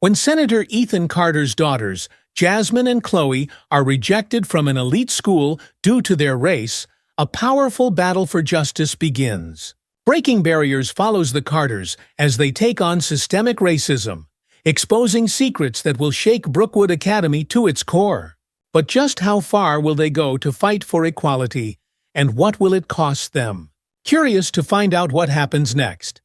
When Senator Ethan Carter's daughters, Jasmine and Chloe, are rejected from an elite school due to their race, a powerful battle for justice begins. Breaking Barriers follows the Carters as they take on systemic racism, exposing secrets that will shake Brookwood Academy to its core. But just how far will they go to fight for equality, and what will it cost them? Curious to find out what happens next?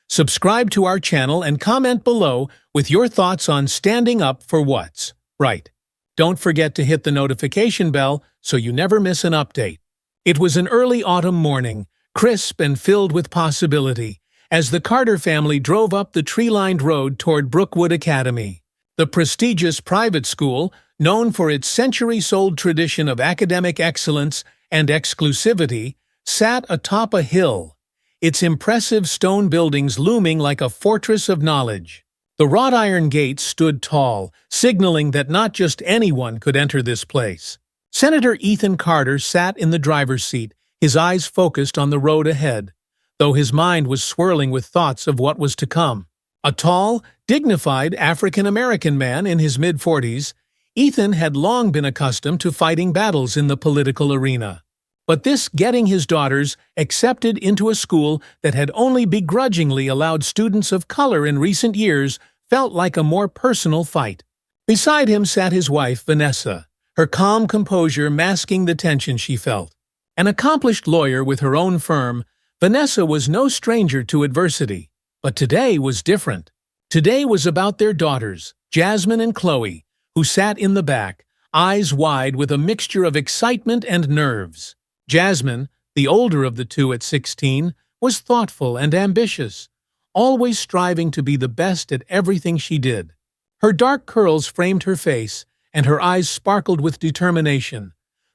Subscribe to our channel and comment below with your thoughts on standing up for what's right. Don't forget to hit the notification bell so you never miss an update. It was an early autumn morning, crisp and filled with possibility, as the Carter family drove up the tree-lined road toward Brookwood Academy. The prestigious private school, known for its centuries-old tradition of academic excellence and exclusivity, sat atop a hill, its impressive stone buildings looming like a fortress of knowledge. The wrought iron gates stood tall, signaling that not just anyone could enter this place. Senator Ethan Carter sat in the driver's seat, his eyes focused on the road ahead, though his mind was swirling with thoughts of what was to come. A tall, dignified African-American man in his mid-40s, Ethan had long been accustomed to fighting battles in the political arena. But this getting his daughters accepted into a school that had only begrudgingly allowed students of color in recent years felt like a more personal fight. Beside him sat his wife, Vanessa, her calm composure masking the tension she felt. An accomplished lawyer with her own firm, Vanessa was no stranger to adversity. But today was different. Today was about their daughters, Jasmine and Chloe, who sat in the back, eyes wide with a mixture of excitement and nerves. Jasmine, the older of the two at 16, was thoughtful and ambitious, always striving to be the best at everything she did. Her dark curls framed her face, and her eyes sparkled with determination,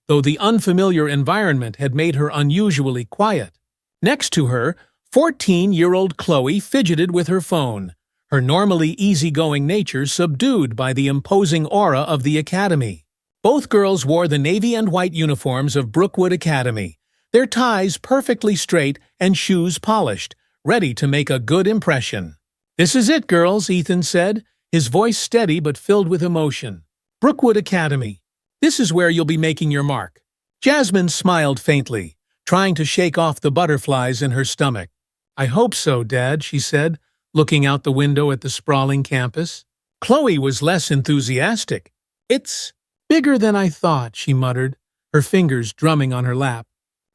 though the unfamiliar environment had made her unusually quiet. Next to her, 14-year-old Chloe fidgeted with her phone, her normally easygoing nature subdued by the imposing aura of the academy. Both girls wore the navy and white uniforms of Brookwood Academy, their ties perfectly straight and shoes polished, ready to make a good impression. "This is it, girls," Ethan said, his voice steady but filled with emotion. "Brookwood Academy. This is where you'll be making your mark." Jasmine smiled faintly, trying to shake off the butterflies in her stomach. "I hope so, Dad," she said, looking out the window at the sprawling campus. Chloe was less enthusiastic. "It's bigger than I thought," she muttered, her fingers drumming on her lap.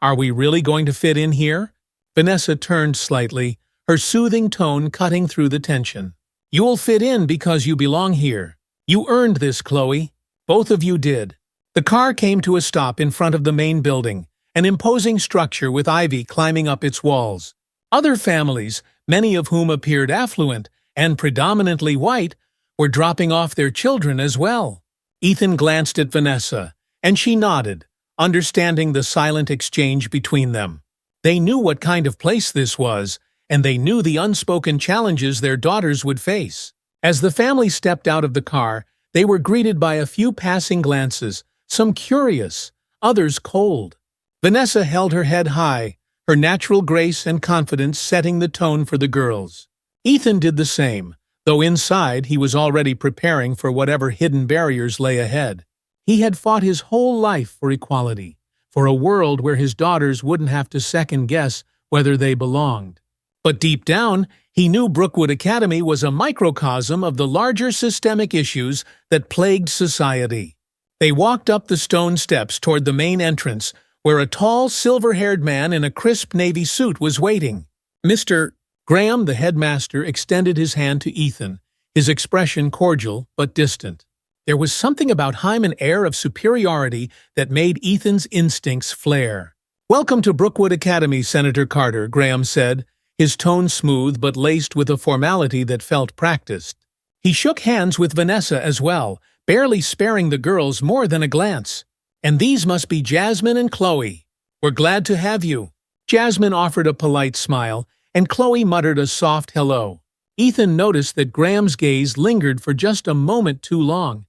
"Are we really going to fit in here?" Vanessa turned slightly, her soothing tone cutting through the tension. "You'll fit in because you belong here. You earned this, Chloe. Both of you did." The car came to a stop in front of the main building, an imposing structure with ivy climbing up its walls. Other families, many of whom appeared affluent and predominantly white, were dropping off their children as well. Ethan glanced at Vanessa, and she nodded, understanding the silent exchange between them. They knew what kind of place this was, and they knew the unspoken challenges their daughters would face. As the family stepped out of the car, they were greeted by a few passing glances, some curious, others cold. Vanessa held her head high, her natural grace and confidence setting the tone for the girls. Ethan did the same, though inside he was already preparing for whatever hidden barriers lay ahead. He had fought his whole life for equality, for a world where his daughters wouldn't have to second-guess whether they belonged. But deep down, he knew Brookwood Academy was a microcosm of the larger systemic issues that plagued society. They walked up the stone steps toward the main entrance, where a tall, silver-haired man in a crisp navy suit was waiting. "Mr. Graham," the headmaster, extended his hand to Ethan, his expression cordial but distant. There was something about him, an air of superiority that made Ethan's instincts flare. "Welcome to Brookwood Academy, Senator Carter," Graham said, his tone smooth but laced with a formality that felt practiced. He shook hands with Vanessa as well, barely sparing the girls more than a glance. "And these must be Jasmine and Chloe. We're glad to have you." Jasmine offered a polite smile, and Chloe muttered a soft hello. Ethan noticed that Graham's gaze lingered for just a moment too long,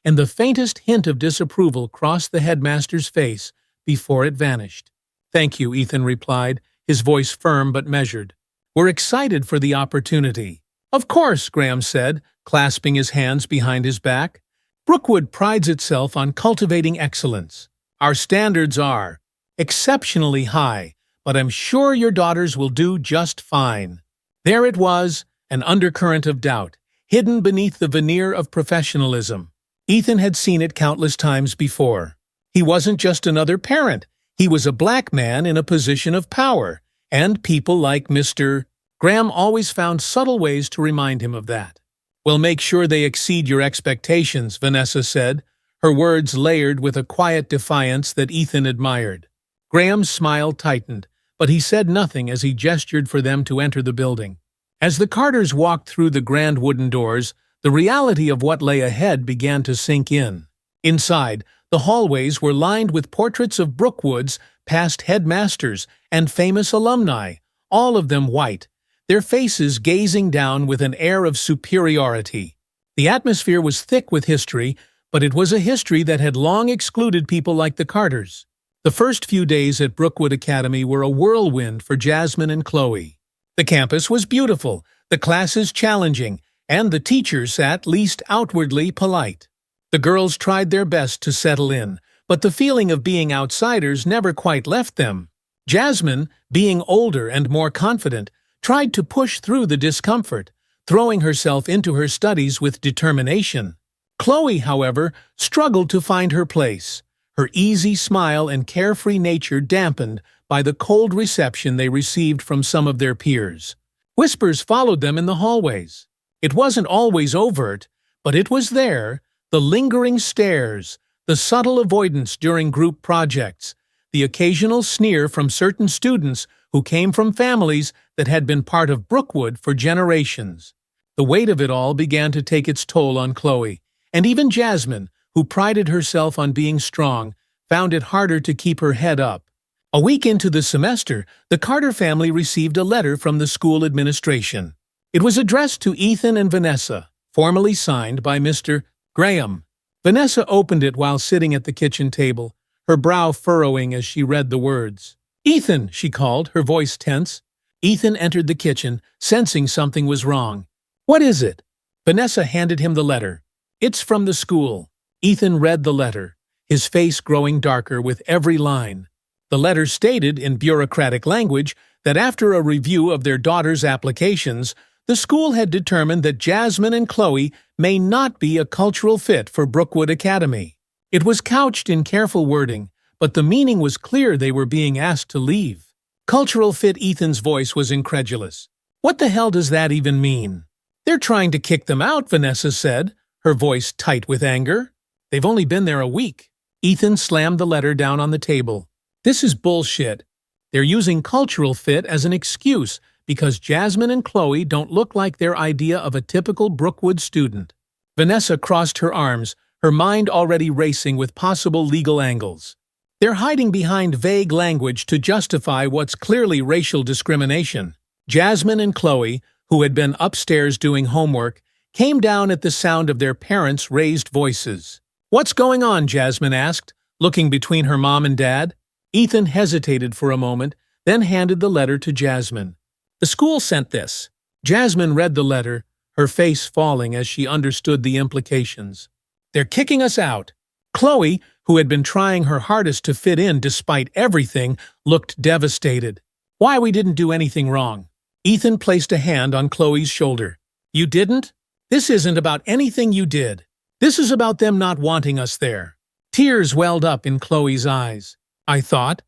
and the faintest hint of disapproval crossed the headmaster's face before it vanished. "Thank you," Ethan replied, his voice firm but measured. "We're excited for the opportunity." "Of course," Graham said, clasping his hands behind his back. "Brookwood prides itself on cultivating excellence. Our standards are exceptionally high, but I'm sure your daughters will do just fine." There it was, an undercurrent of doubt, hidden beneath the veneer of professionalism. Ethan had seen it countless times before. He wasn't just another parent. He was a black man in a position of power, and people like Mr. Graham always found subtle ways to remind him of that. "Well, make sure they exceed your expectations," Vanessa said, her words layered with a quiet defiance that Ethan admired. Graham's smile tightened, but he said nothing as he gestured for them to enter the building. As the Carters walked through the grand wooden doors, the reality of what lay ahead began to sink in. Inside, the hallways were lined with portraits of Brookwood's past headmasters and famous alumni, all of them white, their faces gazing down with an air of superiority. The atmosphere was thick with history, but it was a history that had long excluded people like the Carters. The first few days at Brookwood Academy were a whirlwind for Jasmine and Chloe. The campus was beautiful, the classes challenging, and the teachers at least outwardly polite. The girls tried their best to settle in, but the feeling of being outsiders never quite left them. Jasmine, being older and more confident, tried to push through the discomfort, throwing herself into her studies with determination. Chloe, however, struggled to find her place, her easy smile and carefree nature dampened by the cold reception they received from some of their peers. Whispers followed them in the hallways. It wasn't always overt, but it was there, the lingering stares, the subtle avoidance during group projects, the occasional sneer from certain students who came from families that had been part of Brookwood for generations. The weight of it all began to take its toll on Chloe, and even Jasmine, who prided herself on being strong, found it harder to keep her head up. A week into the semester, the Carter family received a letter from the school administration. It was addressed to Ethan and Vanessa, formally signed by Mr. Graham. Vanessa opened it while sitting at the kitchen table, her brow furrowing as she read the words. "Ethan," she called, her voice tense. Ethan entered the kitchen, sensing something was wrong. "What is it?" Vanessa handed him the letter. "It's from the school." Ethan read the letter, his face growing darker with every line. The letter stated, in bureaucratic language, that after a review of their daughters' applications, the school had determined that Jasmine and Chloe may not be a cultural fit for Brookwood Academy. It was couched in careful wording, but the meaning was clear: they were being asked to leave. Cultural fit? Ethan's voice was incredulous. "What the hell does that even mean?" "They're trying to kick them out," Vanessa said, her voice tight with anger. "They've only been there a week." Ethan slammed the letter down on the table. "This is bullshit. They're using cultural fit as an excuse because Jasmine and Chloe don't look like their idea of a typical Brookwood student." Vanessa crossed her arms, her mind already racing with possible legal angles. "They're hiding behind vague language to justify what's clearly racial discrimination." Jasmine and Chloe, who had been upstairs doing homework, came down at the sound of their parents' raised voices. "What's going on?" Jasmine asked, looking between her mom and dad. Ethan hesitated for a moment, then handed the letter to Jasmine. "The school sent this." Jasmine read the letter, her face falling as she understood the implications. "They're kicking us out." Chloe, who had been trying her hardest to fit in despite everything, looked devastated. "Why, we didn't do anything wrong." Ethan placed a hand on Chloe's shoulder. "You didn't? This isn't about anything you did. This is about them not wanting us there." Tears welled up in Chloe's eyes. I thought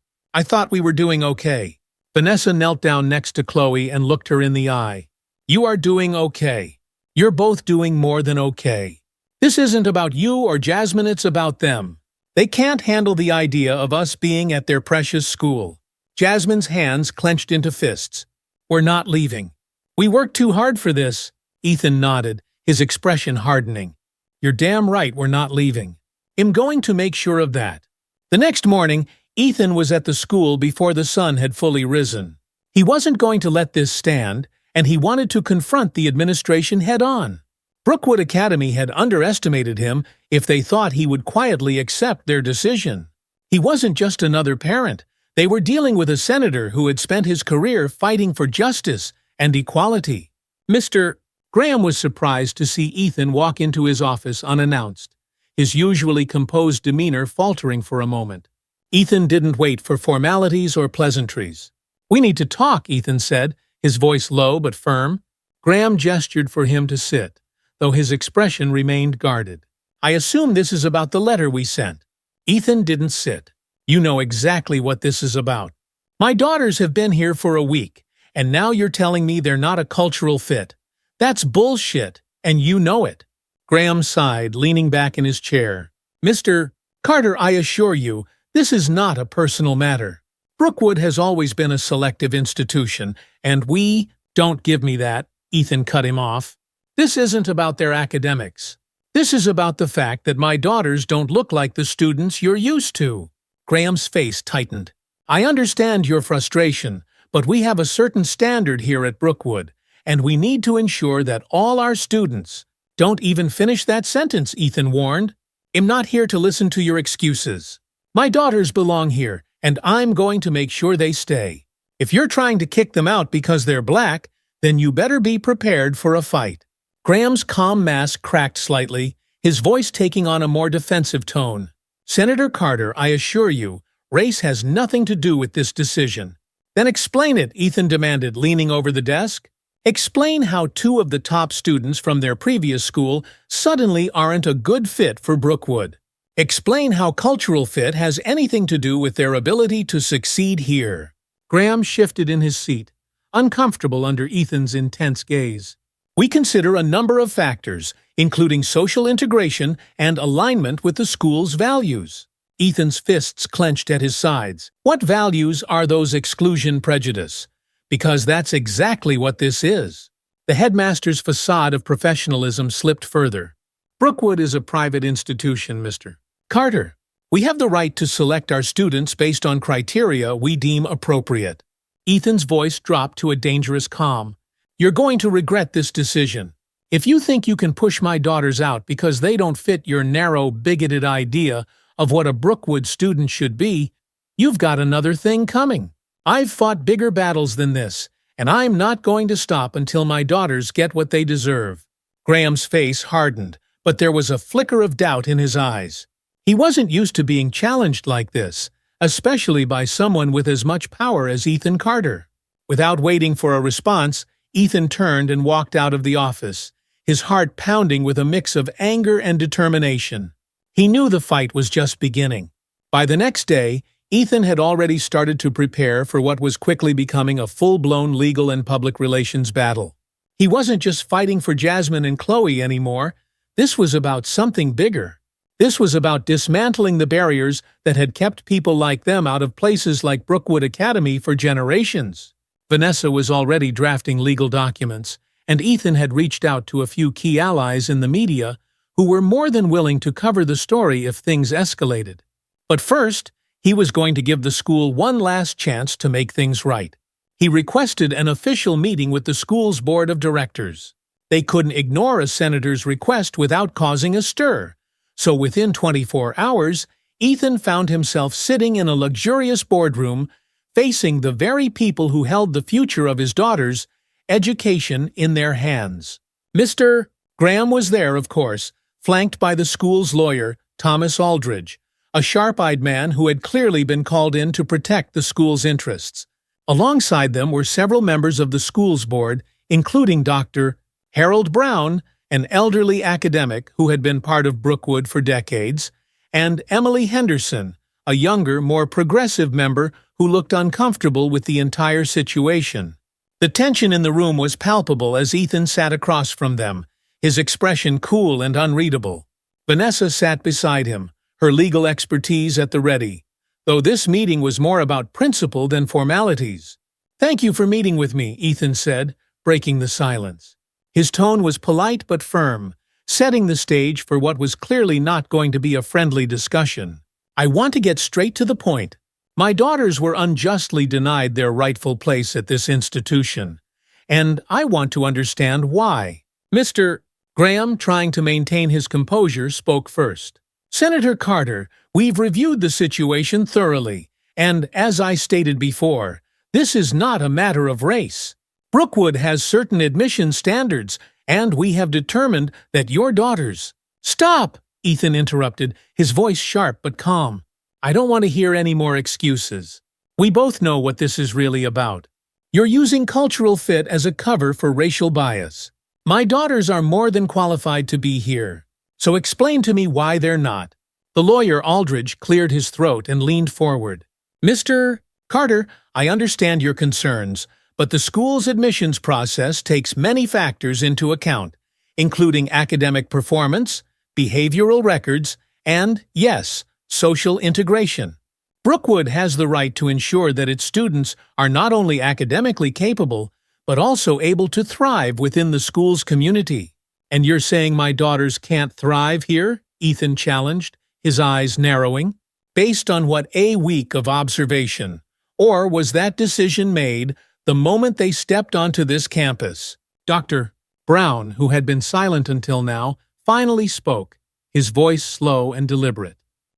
we were doing okay." Vanessa knelt down next to Chloe and looked her in the eye. "You are doing okay. You're both doing more than okay. This isn't about you or Jasmine, it's about them. They can't handle the idea of us being at their precious school." Jasmine's hands clenched into fists. "We're not leaving. We worked too hard for this." Ethan nodded, his expression hardening. "You're damn right we're not leaving. I'm going to make sure of that." The next morning, Ethan was at the school before the sun had fully risen. He wasn't going to let this stand, and he wanted to confront the administration head-on. Brookwood Academy had underestimated him if they thought he would quietly accept their decision. He wasn't just another parent. They were dealing with a senator who had spent his career fighting for justice and equality. "Mr. Graham was surprised to see Ethan walk into his office unannounced, his usually composed demeanor faltering for a moment. Ethan didn't wait for formalities or pleasantries. "We need to talk," Ethan said, his voice low but firm. Graham gestured for him to sit, though his expression remained guarded. "I assume this is about the letter we sent." Ethan didn't sit. "You know exactly what this is about. My daughters have been here for a week, and now you're telling me they're not a cultural fit. That's bullshit, and you know it." Graham sighed, leaning back in his chair. "Mr. Carter, I assure you, this is not a personal matter. Brookwood has always been a selective institution, and we—" "Don't give me that," Ethan cut him off. "This isn't about their academics. This is about the fact that my daughters don't look like the students you're used to." Graham's face tightened. "I understand your frustration, but we have a certain standard here at Brookwood, and we need to ensure that all our students—" "Don't even finish that sentence," Ethan warned. "I'm not here to listen to your excuses. My daughters belong here, and I'm going to make sure they stay. If you're trying to kick them out because they're black, then you better be prepared for a fight." Graham's calm mask cracked slightly, his voice taking on a more defensive tone. "Senator Carter, I assure you, race has nothing to do with this decision." "Then explain it," Ethan demanded, leaning over the desk. "Explain how two of the top students from their previous school suddenly aren't a good fit for Brookwood. Explain how cultural fit has anything to do with their ability to succeed here." Graham shifted in his seat, uncomfortable under Ethan's intense gaze. "We consider a number of factors, including social integration and alignment with the school's values." Ethan's fists clenched at his sides. "What values are those? Exclusion, prejudice? Because that's exactly what this is." The headmaster's facade of professionalism slipped further. "Brookwood is a private institution, Mr. Carter. We have the right to select our students based on criteria we deem appropriate." Ethan's voice dropped to a dangerous calm. "You're going to regret this decision. If you think you can push my daughters out because they don't fit your narrow, bigoted idea of what a Brookwood student should be, you've got another thing coming. I've fought bigger battles than this, and I'm not going to stop until my daughters get what they deserve." Graham's face hardened, but there was a flicker of doubt in his eyes. He wasn't used to being challenged like this, especially by someone with as much power as Ethan Carter. Without waiting for a response, Ethan turned and walked out of the office, his heart pounding with a mix of anger and determination. He knew the fight was just beginning. By the next day, Ethan had already started to prepare for what was quickly becoming a full-blown legal and public relations battle. He wasn't just fighting for Jasmine and Chloe anymore. This was about something bigger. This was about dismantling the barriers that had kept people like them out of places like Brookwood Academy for generations. Vanessa was already drafting legal documents, and Ethan had reached out to a few key allies in the media who were more than willing to cover the story if things escalated. But first, he was going to give the school one last chance to make things right. He requested an official meeting with the school's board of directors. They couldn't ignore a senator's request without causing a stir. So within 24 hours, Ethan found himself sitting in a luxurious boardroom, facing the very people who held the future of his daughters' education in their hands. Mr. Graham was there, of course, flanked by the school's lawyer, Thomas Aldridge, a sharp-eyed man who had clearly been called in to protect the school's interests. Alongside them were several members of the school's board, including Dr. Harold Brown, an elderly academic who had been part of Brookwood for decades, and Emily Henderson, a younger, more progressive member who looked uncomfortable with the entire situation. The tension in the room was palpable as Ethan sat across from them, his expression cool and unreadable. Vanessa sat beside him, her legal expertise at the ready, though this meeting was more about principle than formalities. "Thank you for meeting with me," Ethan said, breaking the silence. His tone was polite but firm, setting the stage for what was clearly not going to be a friendly discussion. "I want to get straight to the point. My daughters were unjustly denied their rightful place at this institution, and I want to understand why." Mr. Graham, trying to maintain his composure, spoke first. "Senator Carter, we've reviewed the situation thoroughly, and as I stated before, this is not a matter of race. Brookwood has certain admission standards, and we have determined that your daughters— Stop! Ethan interrupted, his voice sharp but calm. I don't want to hear any more excuses. We both know what this is really about. You're using cultural fit as a cover for racial bias. My daughters are more than qualified to be here. So explain to me why they're not. The lawyer Aldridge cleared his throat and leaned forward. Mr. Carter, I understand your concerns, but the school's admissions process takes many factors into account, including academic performance, behavioral records, and, yes, social integration. Brookwood has the right to ensure that its students are not only academically capable, but also able to thrive within the school's community. And you're saying my daughters can't thrive here? Ethan challenged, his eyes narrowing. Based on what a week of observation? Or was that decision made the moment they stepped onto this campus? Dr. Brown, who had been silent until now, finally spoke, his voice slow and deliberate.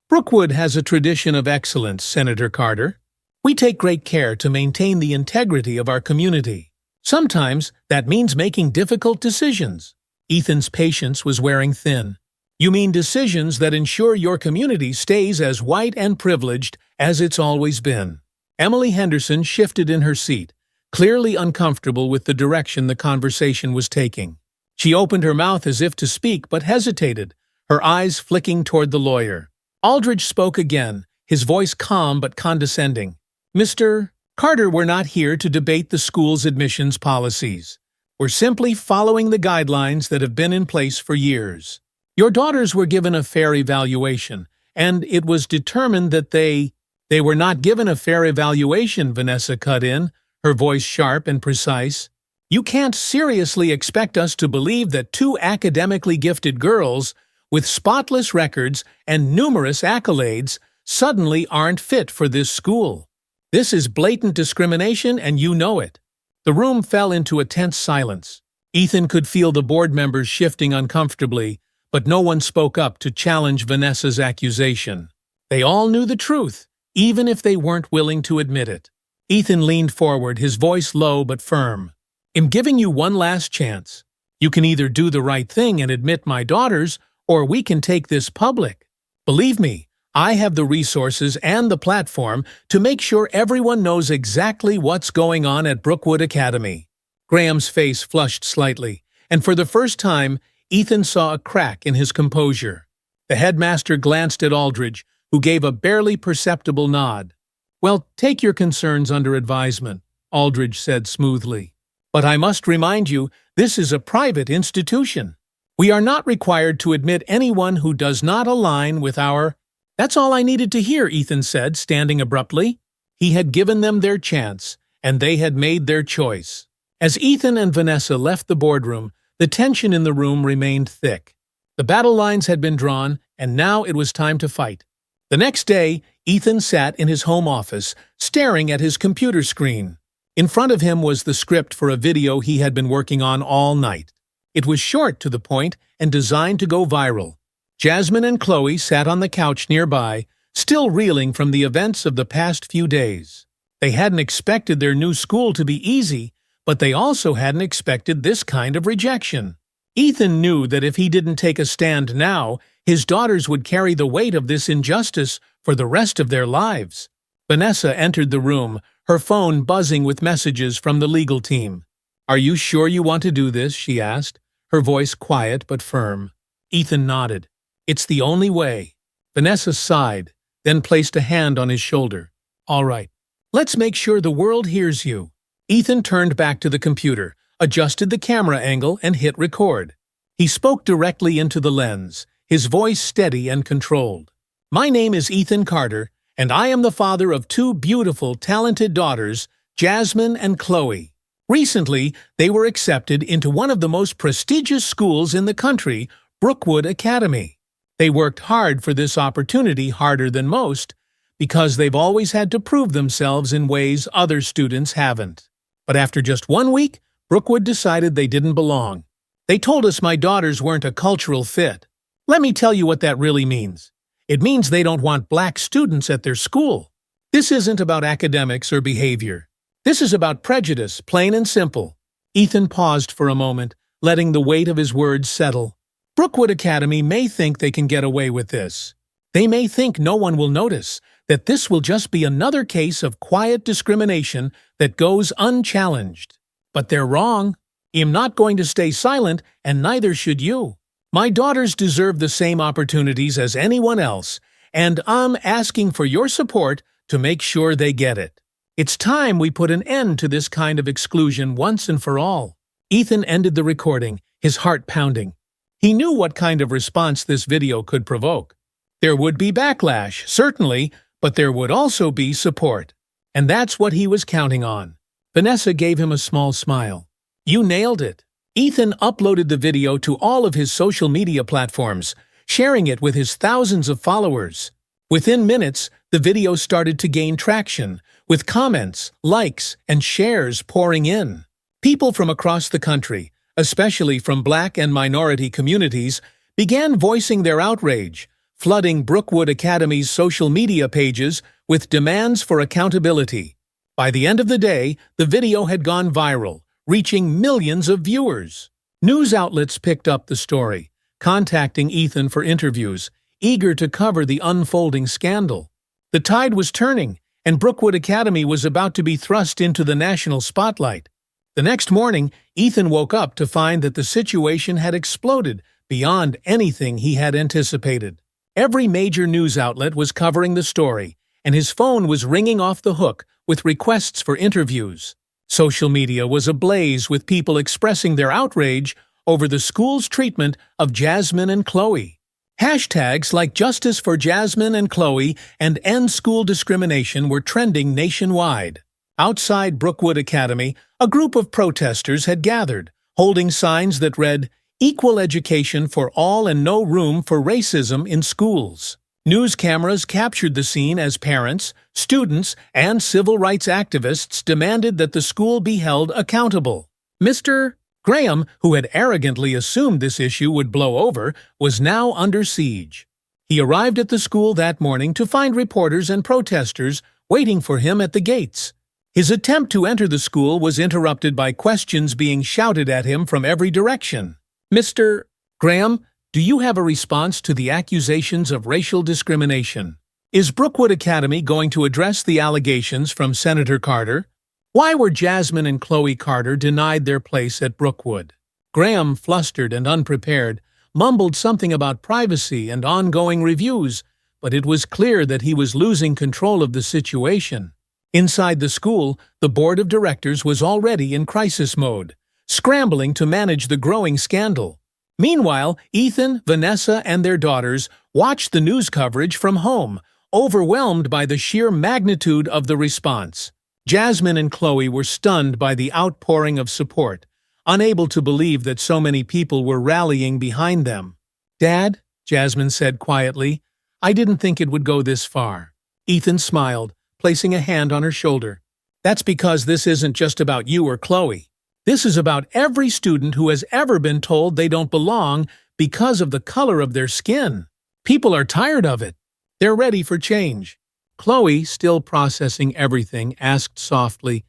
Brookwood has a tradition of excellence, Senator Carter. We take great care to maintain the integrity of our community. Sometimes that means making difficult decisions. Ethan's patience was wearing thin. You mean decisions that ensure your community stays as white and privileged as it's always been. Emily Henderson shifted in her seat, clearly uncomfortable with the direction the conversation was taking. She opened her mouth as if to speak but hesitated, her eyes flicking toward the lawyer. Aldridge spoke again, his voice calm but condescending. Mr. Carter, we're not here to debate the school's admissions policies. We're simply following the guidelines that have been in place for years. Your daughters were given a fair evaluation, and it was determined that they were not given a fair evaluation, Vanessa cut in, her voice sharp and precise. You can't seriously expect us to believe that two academically gifted girls with spotless records and numerous accolades suddenly aren't fit for this school. This is blatant discrimination, and you know it. The room fell into a tense silence. Ethan could feel the board members shifting uncomfortably, but no one spoke up to challenge Vanessa's accusation. They all knew the truth, even if they weren't willing to admit it. Ethan leaned forward, his voice low but firm. I'm giving you one last chance. You can either do the right thing and admit my daughters, or we can take this public. Believe me, I have the resources and the platform to make sure everyone knows exactly what's going on at Brookwood Academy. Graham's face flushed slightly, and for the first time, Ethan saw a crack in his composure. The headmaster glanced at Aldridge, who gave a barely perceptible nod. Well, take your concerns under advisement, Aldridge said smoothly. But I must remind you, this is a private institution. We are not required to admit anyone who does not align with our— That's all I needed to hear, Ethan said, standing abruptly. He had given them their chance, and they had made their choice. As Ethan and Vanessa left the boardroom, the tension in the room remained thick. The battle lines had been drawn, and now it was time to fight. The next day, Ethan sat in his home office, staring at his computer screen. In front of him was the script for a video he had been working on all night. It was short, to the point, and designed to go viral. Jasmine and Chloe sat on the couch nearby, still reeling from the events of the past few days. They hadn't expected their new school to be easy, but they also hadn't expected this kind of rejection. Ethan knew that if he didn't take a stand now, his daughters would carry the weight of this injustice for the rest of their lives. Vanessa entered the room, her phone buzzing with messages from the legal team. Are you sure you want to do this? She asked, her voice quiet but firm. Ethan nodded. It's the only way. Vanessa sighed, then placed a hand on his shoulder. All right. Let's make sure the world hears you. Ethan turned back to the computer, adjusted the camera angle, and hit record. He spoke directly into the lens, his voice steady and controlled. My name is Ethan Carter, and I am the father of two beautiful, talented daughters, Jasmine and Chloe. Recently, they were accepted into one of the most prestigious schools in the country, Brookwood Academy. They worked hard for this opportunity, harder than most, because they've always had to prove themselves in ways other students haven't. But after just 1 week, Brookwood decided they didn't belong. They told us my daughters weren't a cultural fit. Let me tell you what that really means. It means they don't want black students at their school. This isn't about academics or behavior. This is about prejudice, plain and simple. Ethan paused for a moment, letting the weight of his words settle. Brookwood Academy may think they can get away with this. They may think no one will notice, that this will just be another case of quiet discrimination that goes unchallenged. But they're wrong. I'm not going to stay silent, and neither should you. My daughters deserve the same opportunities as anyone else, and I'm asking for your support to make sure they get it. It's time we put an end to this kind of exclusion once and for all. Ethan ended the recording, his heart pounding. He knew what kind of response this video could provoke. There would be backlash, certainly, but there would also be support. And that's what he was counting on. Vanessa gave him a small smile. You nailed it. Ethan uploaded the video to all of his social media platforms, sharing it with his thousands of followers. Within minutes, the video started to gain traction, with comments, likes, and shares pouring in. People from across the country, especially from Black and minority communities, began voicing their outrage, flooding Brookwood Academy's social media pages with demands for accountability. By the end of the day, the video had gone viral, reaching millions of viewers. News outlets picked up the story, contacting Ethan for interviews, eager to cover the unfolding scandal. The tide was turning, and Brookwood Academy was about to be thrust into the national spotlight. The next morning, Ethan woke up to find that the situation had exploded beyond anything he had anticipated. Every major news outlet was covering the story, and his phone was ringing off the hook with requests for interviews. Social media was ablaze with people expressing their outrage over the school's treatment of Jasmine and Chloe. Hashtags like Justice for Jasmine and Chloe and End School Discrimination were trending nationwide. Outside Brookwood Academy, a group of protesters had gathered, holding signs that read, "Equal education for all and no room for racism in schools." News cameras captured the scene as parents, students, and civil rights activists demanded that the school be held accountable. Mr. Graham, who had arrogantly assumed this issue would blow over, was now under siege. He arrived at the school that morning to find reporters and protesters waiting for him at the gates. His attempt to enter the school was interrupted by questions being shouted at him from every direction. Mr. Graham, do you have a response to the accusations of racial discrimination? Is Brookwood Academy going to address the allegations from Senator Carter? Why were Jasmine and Chloe Carter denied their place at Brookwood? Graham, flustered and unprepared, mumbled something about privacy and ongoing reviews, but it was clear that he was losing control of the situation. Inside the school, the board of directors was already in crisis mode, scrambling to manage the growing scandal. Meanwhile, Ethan, Vanessa, and their daughters watched the news coverage from home, overwhelmed by the sheer magnitude of the response. Jasmine and Chloe were stunned by the outpouring of support, unable to believe that so many people were rallying behind them. "Dad," Jasmine said quietly, "I didn't think it would go this far." Ethan smiled, placing a hand on her shoulder. "That's because this isn't just about you or Chloe. This is about every student who has ever been told they don't belong because of the color of their skin. People are tired of it. They're ready for change." Chloe, still processing everything, asked softly,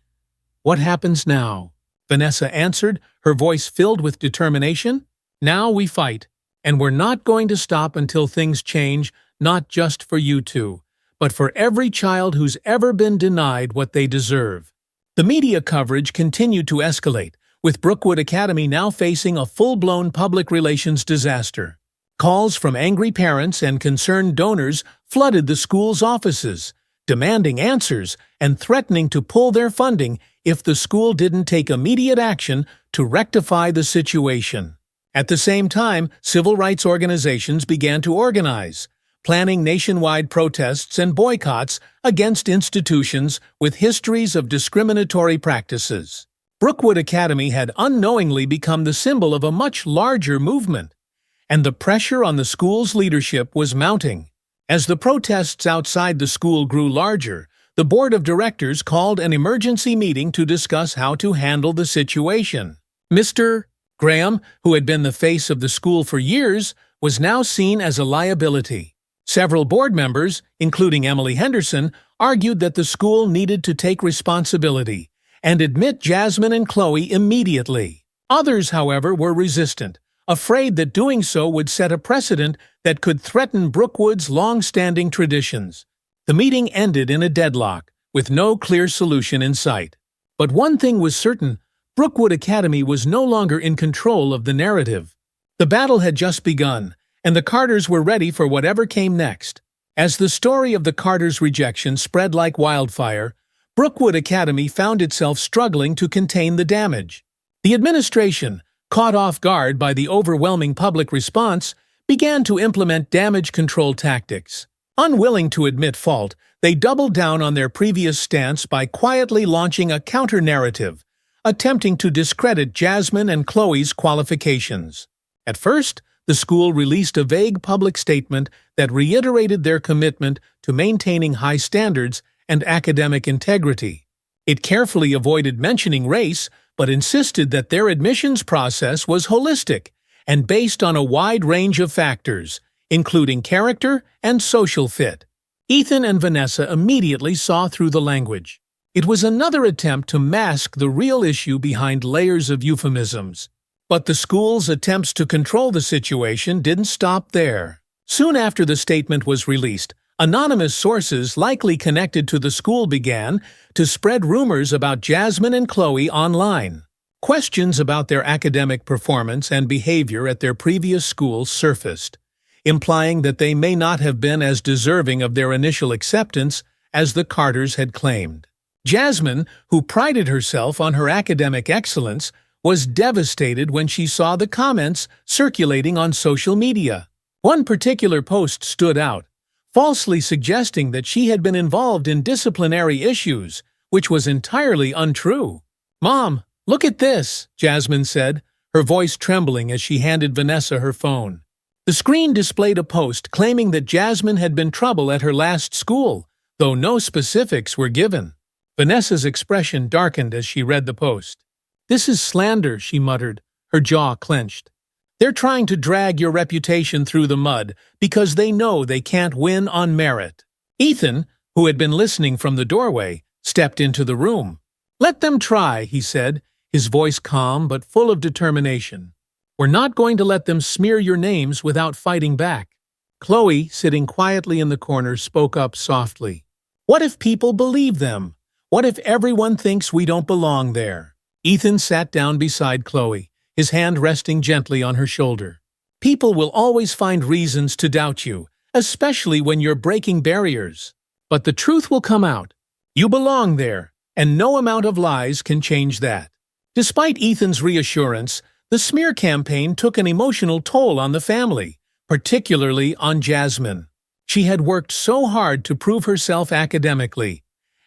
"What happens now?" Vanessa answered, her voice filled with determination. "Now we fight, and we're not going to stop until things change, not just for you two, but for every child who's ever been denied what they deserve." The media coverage continued to escalate, with Brookwood Academy now facing a full-blown public relations disaster. Calls from angry parents and concerned donors flooded the school's offices, demanding answers and threatening to pull their funding if the school didn't take immediate action to rectify the situation. At the same time, civil rights organizations began to organize, planning nationwide protests and boycotts against institutions with histories of discriminatory practices. Brookwood Academy had unknowingly become the symbol of a much larger movement, and the pressure on the school's leadership was mounting. As the protests outside the school grew larger, the board of directors called an emergency meeting to discuss how to handle the situation. Mr. Graham, who had been the face of the school for years, was now seen as a liability. Several board members, including Emily Henderson, argued that the school needed to take responsibility and admit Jasmine and Chloe immediately. Others, however, were resistant, afraid that doing so would set a precedent that could threaten Brookwood's long-standing traditions. The meeting ended in a deadlock, with no clear solution in sight. But one thing was certain: Brookwood Academy was no longer in control of the narrative. The battle had just begun, and the Carters were ready for whatever came next. As the story of the Carters' rejection spread like wildfire, Brookwood Academy found itself struggling to contain the damage. The administration, caught off guard by the overwhelming public response, began to implement damage control tactics. Unwilling to admit fault, they doubled down on their previous stance by quietly launching a counter-narrative, attempting to discredit Jasmine and Chloe's qualifications. At first, the school released a vague public statement that reiterated their commitment to maintaining high standards and academic integrity. It carefully avoided mentioning race, but insisted that their admissions process was holistic and based on a wide range of factors, including character and social fit. Ethan and Vanessa immediately saw through the language. It was another attempt to mask the real issue behind layers of euphemisms. But the school's attempts to control the situation didn't stop there. Soon after the statement was released, anonymous sources likely connected to the school began to spread rumors about Jasmine and Chloe online. Questions about their academic performance and behavior at their previous schools surfaced, implying that they may not have been as deserving of their initial acceptance as the Carters had claimed. Jasmine, who prided herself on her academic excellence, was devastated when she saw the comments circulating on social media. One particular post stood out, falsely suggesting that she had been involved in disciplinary issues, which was entirely untrue. "Mom, look at this," Jasmine said, her voice trembling as she handed Vanessa her phone. The screen displayed a post claiming that Jasmine had been trouble at her last school, though no specifics were given. Vanessa's expression darkened as she read the post. "This is slander," she muttered, her jaw clenched. "They're trying to drag your reputation through the mud because they know they can't win on merit." Ethan, who had been listening from the doorway, stepped into the room. "Let them try," he said, his voice calm but full of determination. "We're not going to let them smear your names without fighting back." Chloe, sitting quietly in the corner, spoke up softly. "What if people believe them? What if everyone thinks we don't belong there?" Ethan sat down beside Chloe, his hand resting gently on her shoulder. "People will always find reasons to doubt you, especially when you're breaking barriers. But the truth will come out. You belong there, and no amount of lies can change that." Despite Ethan's reassurance, the smear campaign took an emotional toll on the family, particularly on Jasmine. She had worked so hard to prove herself academically,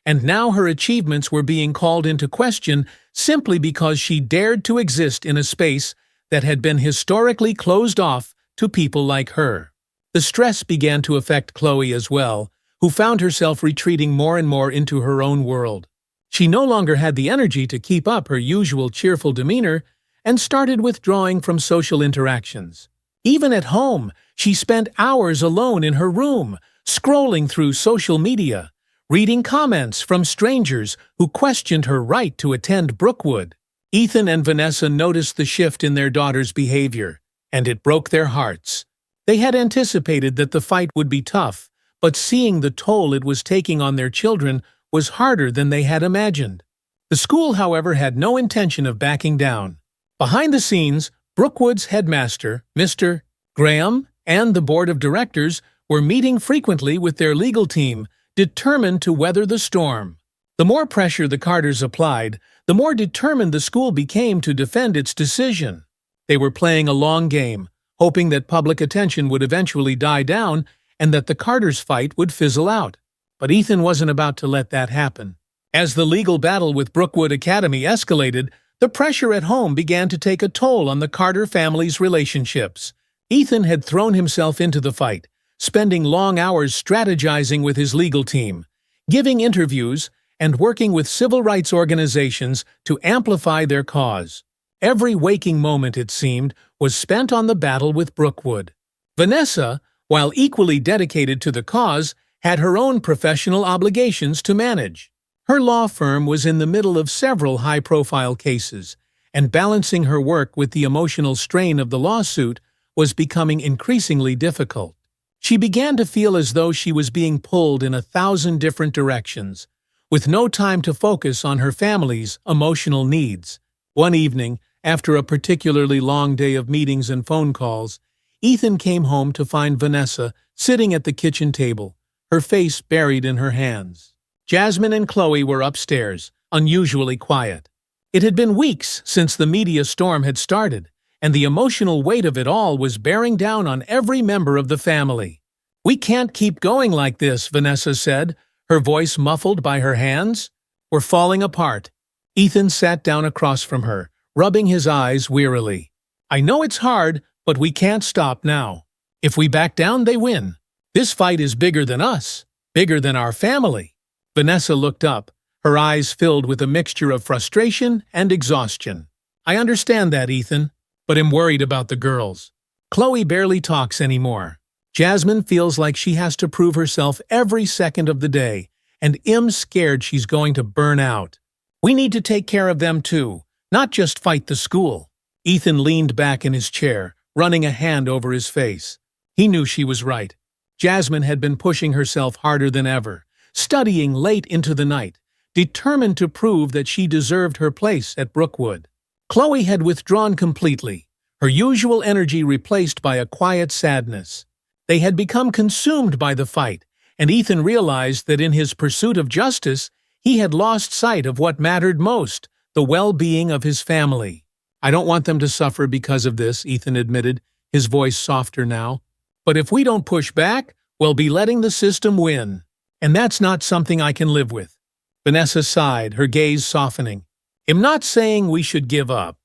and now her achievements were being called into question simply because she dared to exist in a space that had been historically closed off to people like her. The stress began to affect Chloe as well, who found herself retreating more and more into her own world. She no longer had the energy to keep up her usual cheerful demeanor and started withdrawing from social interactions. Even at home, she spent hours alone in her room, scrolling through social media, reading comments from strangers who questioned her right to attend Brookwood. Ethan and Vanessa noticed the shift in their daughter's behavior, and it broke their hearts. They had anticipated that the fight would be tough, but seeing the toll it was taking on their children was harder than they had imagined. The school, however, had no intention of backing down. Behind the scenes, Brookwood's headmaster, Mr. Graham, and the board of directors were meeting frequently with their legal team, determined to weather the storm. The more pressure the Carters applied, the more determined the school became to defend its decision. They were playing a long game, hoping that public attention would eventually die down and that the Carters' fight would fizzle out. But Ethan wasn't about to let that happen. As the legal battle with Brookwood Academy escalated, the pressure at home began to take a toll on the Carter family's relationships. Ethan had thrown himself into the fight, spending long hours strategizing with his legal team, giving interviews, and working with civil rights organizations to amplify their cause. Every waking moment, it seemed, was spent on the battle with Brookwood. Vanessa, while equally dedicated to the cause, had her own professional obligations to manage. Her law firm was in the middle of several high-profile cases, and balancing her work with the emotional strain of the lawsuit was becoming increasingly difficult. She began to feel as though she was being pulled in 1,000 different directions, with no time to focus on her family's emotional needs. One evening, after a particularly long day of meetings and phone calls, Ethan came home to find Vanessa sitting at the kitchen table, her face buried in her hands. Jasmine and Chloe were upstairs, unusually quiet. It had been weeks since the media storm had started, and the emotional weight of it all was bearing down on every member of the family. "We can't keep going like this," Vanessa said, her voice muffled by her hands. "We're falling apart." Ethan sat down across from her, rubbing his eyes wearily. "I know it's hard, but we can't stop now. If we back down, they win. This fight is bigger than us, bigger than our family." Vanessa looked up, her eyes filled with a mixture of frustration and exhaustion. "I understand that, Ethan, but I'm worried about the girls. Chloe barely talks anymore. Jasmine feels like she has to prove herself every second of the day, and I'm scared she's going to burn out. We need to take care of them too, not just fight the school." Ethan leaned back in his chair, running a hand over his face. He knew she was right. Jasmine had been pushing herself harder than ever, studying late into the night, determined to prove that she deserved her place at Brookwood. Chloe had withdrawn completely, her usual energy replaced by a quiet sadness. They had become consumed by the fight, and Ethan realized that in his pursuit of justice, he had lost sight of what mattered most, the well-being of his family. "I don't want them to suffer because of this," Ethan admitted, his voice softer now. "But if we don't push back, we'll be letting the system win. And that's not something I can live with." Vanessa sighed, her gaze softening. "I'm not saying we should give up,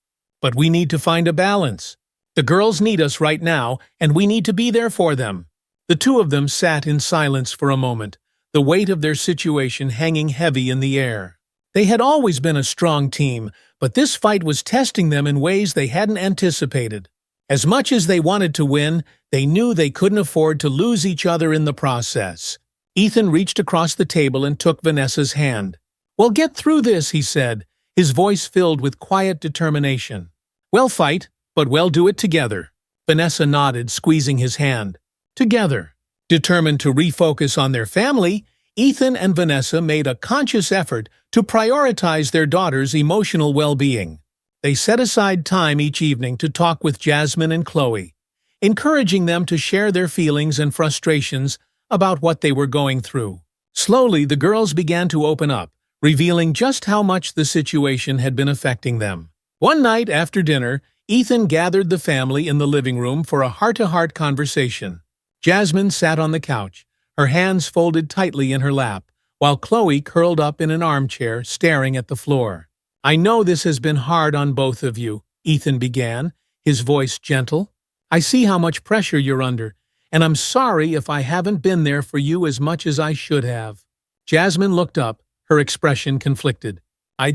but we need to find a balance. The girls need us right now, and we need to be there for them." The two of them sat in silence for a moment, the weight of their situation hanging heavy in the air. They had always been a strong team, but this fight was testing them in ways they hadn't anticipated. As much as they wanted to win, they knew they couldn't afford to lose each other in the process. Ethan reached across the table and took Vanessa's hand. "We'll get through this," he said, his voice filled with quiet determination. "We'll fight, but we'll do it together." Vanessa nodded, squeezing his hand. Together. Determined to refocus on their family, Ethan and Vanessa made a conscious effort to prioritize their daughter's emotional well-being. They set aside time each evening to talk with Jasmine and Chloe, encouraging them to share their feelings and frustrations about what they were going through. Slowly, the girls began to open up, revealing just how much the situation had been affecting them. One night after dinner, Ethan gathered the family in the living room for a heart-to-heart conversation. Jasmine sat on the couch, her hands folded tightly in her lap, while Chloe curled up in an armchair, staring at the floor. "I know this has been hard on both of you," Ethan began, his voice gentle. "I see how much pressure you're under, and I'm sorry if I haven't been there for you as much as I should have." Jasmine looked up, her expression conflicted. I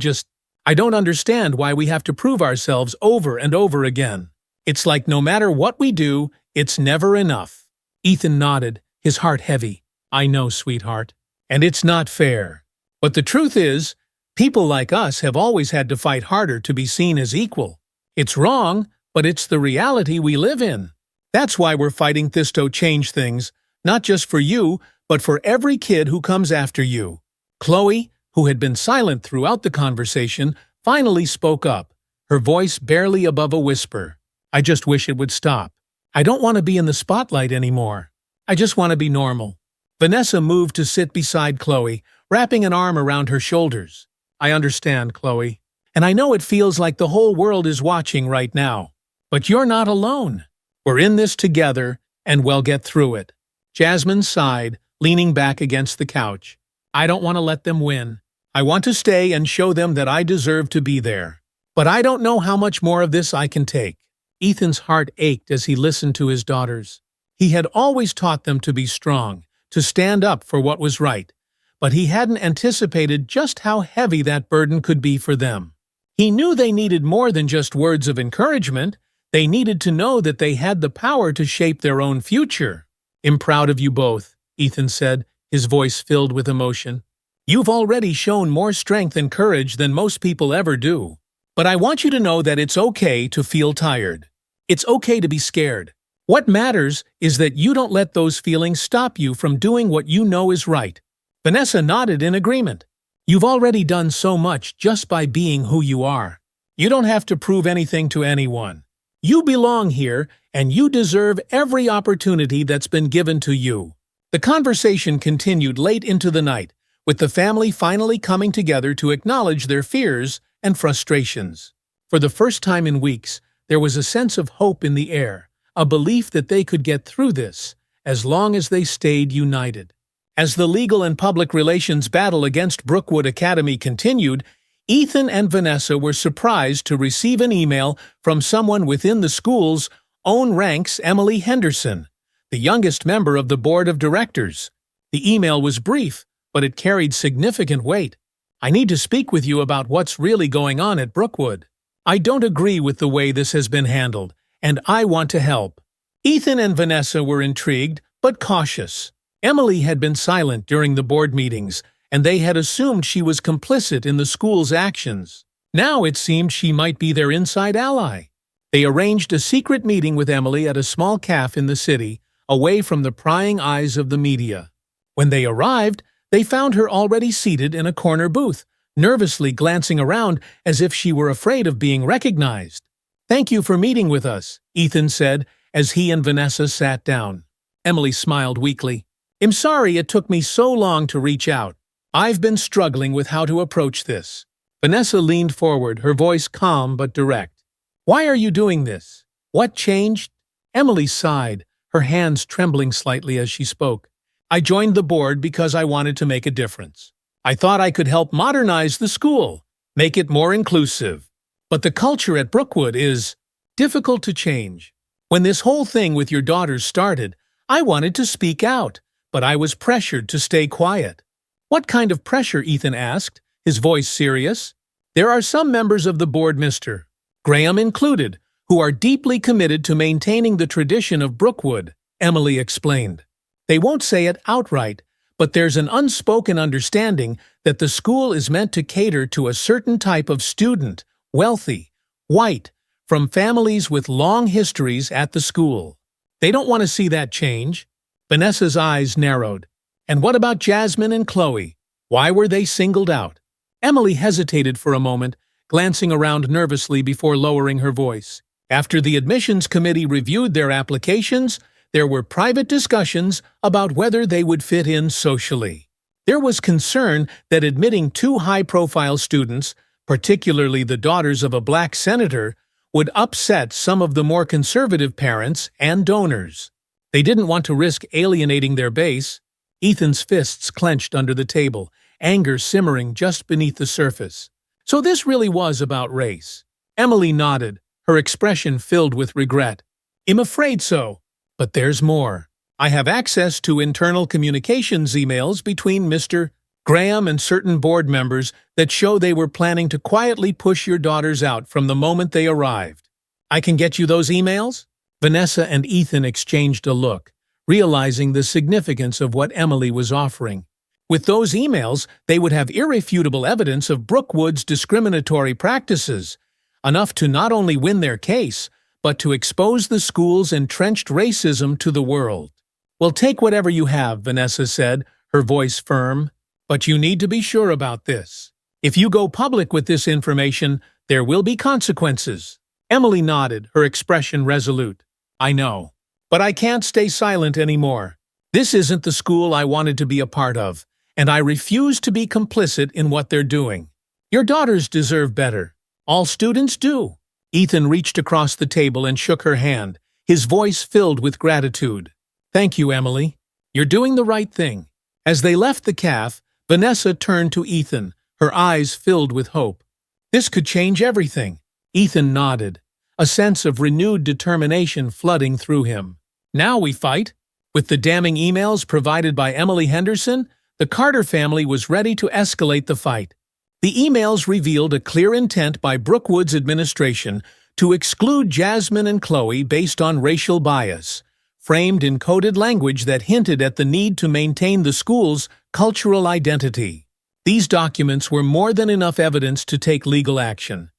don't understand why we have to prove ourselves over and over again. It's like no matter what we do, it's never enough." Ethan nodded, his heart heavy. "I know, sweetheart. And it's not fair. But the truth is, people like us have always had to fight harder to be seen as equal. It's wrong, but it's the reality we live in. That's why we're fighting this to change things, not just for you, but for every kid who comes after you." Chloe, who had been silent throughout the conversation, finally spoke up, her voice barely above a whisper. "I just wish it would stop. I don't want to be in the spotlight anymore. I just want to be normal." Vanessa moved to sit beside Chloe, wrapping an arm around her shoulders. "I understand, Chloe. And I know it feels like the whole world is watching right now. But you're not alone. We're in this together, and we'll get through it." Jasmine sighed, leaning back against the couch. "I don't want to let them win. I want to stay and show them that I deserve to be there. But I don't know how much more of this I can take." Ethan's heart ached as he listened to his daughters. He had always taught them to be strong, to stand up for what was right, but he hadn't anticipated just how heavy that burden could be for them. He knew they needed more than just words of encouragement. They needed to know that they had the power to shape their own future. "I'm proud of you both," Ethan said, his voice filled with emotion. "You've already shown more strength and courage than most people ever do. But I want you to know that it's okay to feel tired. It's okay to be scared. What matters is that you don't let those feelings stop you from doing what you know is right." Vanessa nodded in agreement. "You've already done so much just by being who you are. You don't have to prove anything to anyone. You belong here, and you deserve every opportunity that's been given to you." The conversation continued late into the night, with the family finally coming together to acknowledge their fears and frustrations. For the first time in weeks, there was a sense of hope in the air, a belief that they could get through this, as long as they stayed united. As the legal and public relations battle against Brookwood Academy continued, Ethan and Vanessa were surprised to receive an email from someone within the school's own ranks, Emily Henderson, the youngest member of the board of directors. The email was brief, but it carried significant weight. "I need to speak with you about what's really going on at Brookwood. I don't agree with the way this has been handled, and I want to help." Ethan and Vanessa were intrigued, but cautious. Emily had been silent during the board meetings, and they had assumed she was complicit in the school's actions. Now it seemed she might be their inside ally. They arranged a secret meeting with Emily at a small cafe in the city, away from the prying eyes of the media. When they arrived, they found her already seated in a corner booth, nervously glancing around as if she were afraid of being recognized. "Thank you for meeting with us," Ethan said as he and Vanessa sat down. Emily smiled weakly. "I'm sorry it took me so long to reach out. I've been struggling with how to approach this." Vanessa leaned forward, her voice calm but direct. "Why are you doing this? What changed?" Emily sighed, her hands trembling slightly as she spoke. "I joined the board because I wanted to make a difference. I thought I could help modernize the school, make it more inclusive. But the culture at Brookwood is difficult to change. When this whole thing with your daughters started, I wanted to speak out, but I was pressured to stay quiet." "What kind of pressure?" Ethan asked, his voice serious. "There are some members of the board, Mr. Graham included, who are deeply committed to maintaining the tradition of Brookwood," Emily explained. "They won't say it outright, but there's an unspoken understanding that the school is meant to cater to a certain type of student, wealthy, white, from families with long histories at the school. They don't want to see that change." Vanessa's eyes narrowed. "And what about Jasmine and Chloe? Why were they singled out?" Emily hesitated for a moment, glancing around nervously before lowering her voice. "After the admissions committee reviewed their applications, there were private discussions about whether they would fit in socially. There was concern that admitting two high-profile students, particularly the daughters of a black senator, would upset some of the more conservative parents and donors. They didn't want to risk alienating their base." Ethan's fists clenched under the table, anger simmering just beneath the surface. "So this really was about race?" Emily nodded, her expression filled with regret. "I'm afraid so. But there's more. I have access to internal communications emails between Mr. Graham and certain board members that show they were planning to quietly push your daughters out from the moment they arrived. I can get you those emails?" Vanessa and Ethan exchanged a look, realizing the significance of what Emily was offering. With those emails, they would have irrefutable evidence of Brookwood's discriminatory practices, enough to not only win their case, but to expose the school's entrenched racism to the world. "Well, take whatever you have," Vanessa said, her voice firm. "But you need to be sure about this. If you go public with this information, there will be consequences." Emily nodded, her expression resolute. "I know. But I can't stay silent anymore. This isn't the school I wanted to be a part of, and I refuse to be complicit in what they're doing. Your daughters deserve better. All students do." Ethan reached across the table and shook her hand, his voice filled with gratitude. "Thank you, Emily. You're doing the right thing." As they left the cafe, Vanessa turned to Ethan, her eyes filled with hope. "This could change everything." Ethan nodded, a sense of renewed determination flooding through him. "Now we fight." With the damning emails provided by Emily Henderson, the Carter family was ready to escalate the fight. The emails revealed a clear intent by Brookwood's administration to exclude Jasmine and Chloe based on racial bias, framed in coded language that hinted at the need to maintain the school's cultural identity. These documents were more than enough evidence to take legal action.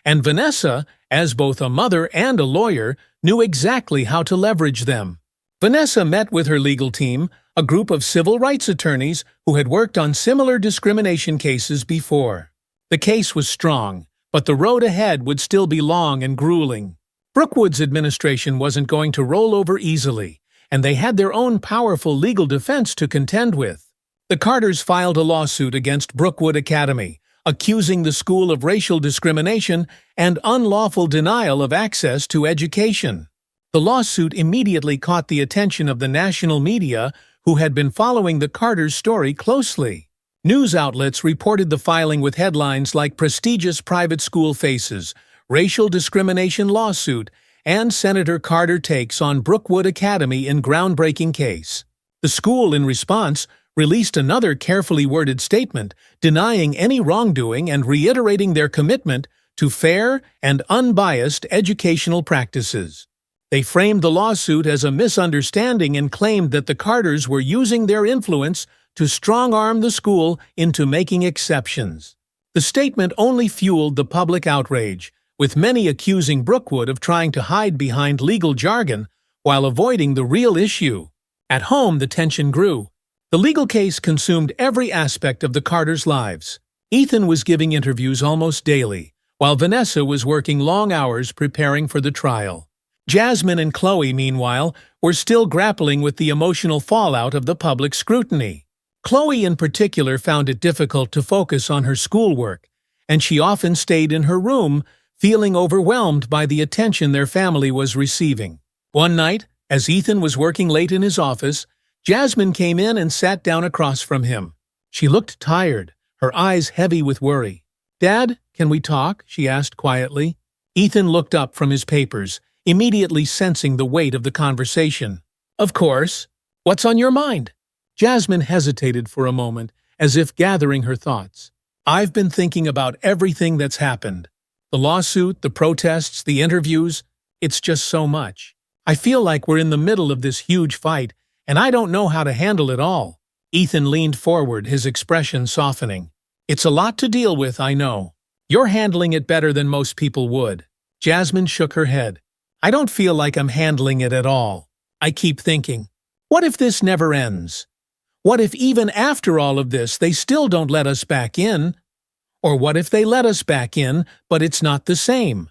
and Vanessa, as both a mother and a lawyer, knew exactly how to leverage them. Vanessa met with her legal team, a group of civil rights attorneys who had worked on similar discrimination cases before. The case was strong, but the road ahead would still be long and grueling. Brookwood's administration wasn't going to roll over easily, and they had their own powerful legal defense to contend with. The Carters filed a lawsuit against Brookwood Academy, accusing the school of racial discrimination and unlawful denial of access to education. The lawsuit immediately caught the attention of the national media, who had been following the Carters' story closely. News outlets reported the filing with headlines like "Prestigious Private School Faces," "Racial Discrimination Lawsuit," and "Senator Carter Takes on Brookwood Academy in Groundbreaking Case." The school, in response, released another carefully worded statement denying any wrongdoing and reiterating their commitment to fair and unbiased educational practices. They framed the lawsuit as a misunderstanding and claimed that the Carters were using their influence to strong-arm the school into making exceptions. The statement only fueled the public outrage, with many accusing Brookwood of trying to hide behind legal jargon while avoiding the real issue. At home, the tension grew. The legal case consumed every aspect of the Carters' lives. Ethan was giving interviews almost daily, while Vanessa was working long hours preparing for the trial. Jasmine and Chloe, meanwhile, were still grappling with the emotional fallout of the public scrutiny. Chloe in particular found it difficult to focus on her schoolwork, and she often stayed in her room, feeling overwhelmed by the attention their family was receiving. One night, as Ethan was working late in his office, Jasmine came in and sat down across from him. She looked tired, her eyes heavy with worry. "Dad, can we talk?" she asked quietly. Ethan looked up from his papers, immediately sensing the weight of the conversation. "Of course. What's on your mind?" Jasmine hesitated for a moment, as if gathering her thoughts. "I've been thinking about everything that's happened. The lawsuit, the protests, the interviews. It's just so much. I feel like we're in the middle of this huge fight, and I don't know how to handle it all." Ethan leaned forward, his expression softening. "It's a lot to deal with, I know. You're handling it better than most people would." Jasmine shook her head. "I don't feel like I'm handling it at all. I keep thinking, what if this never ends? What if even after all of this they still don't let us back in? Or what if they let us back in, but it's not the same?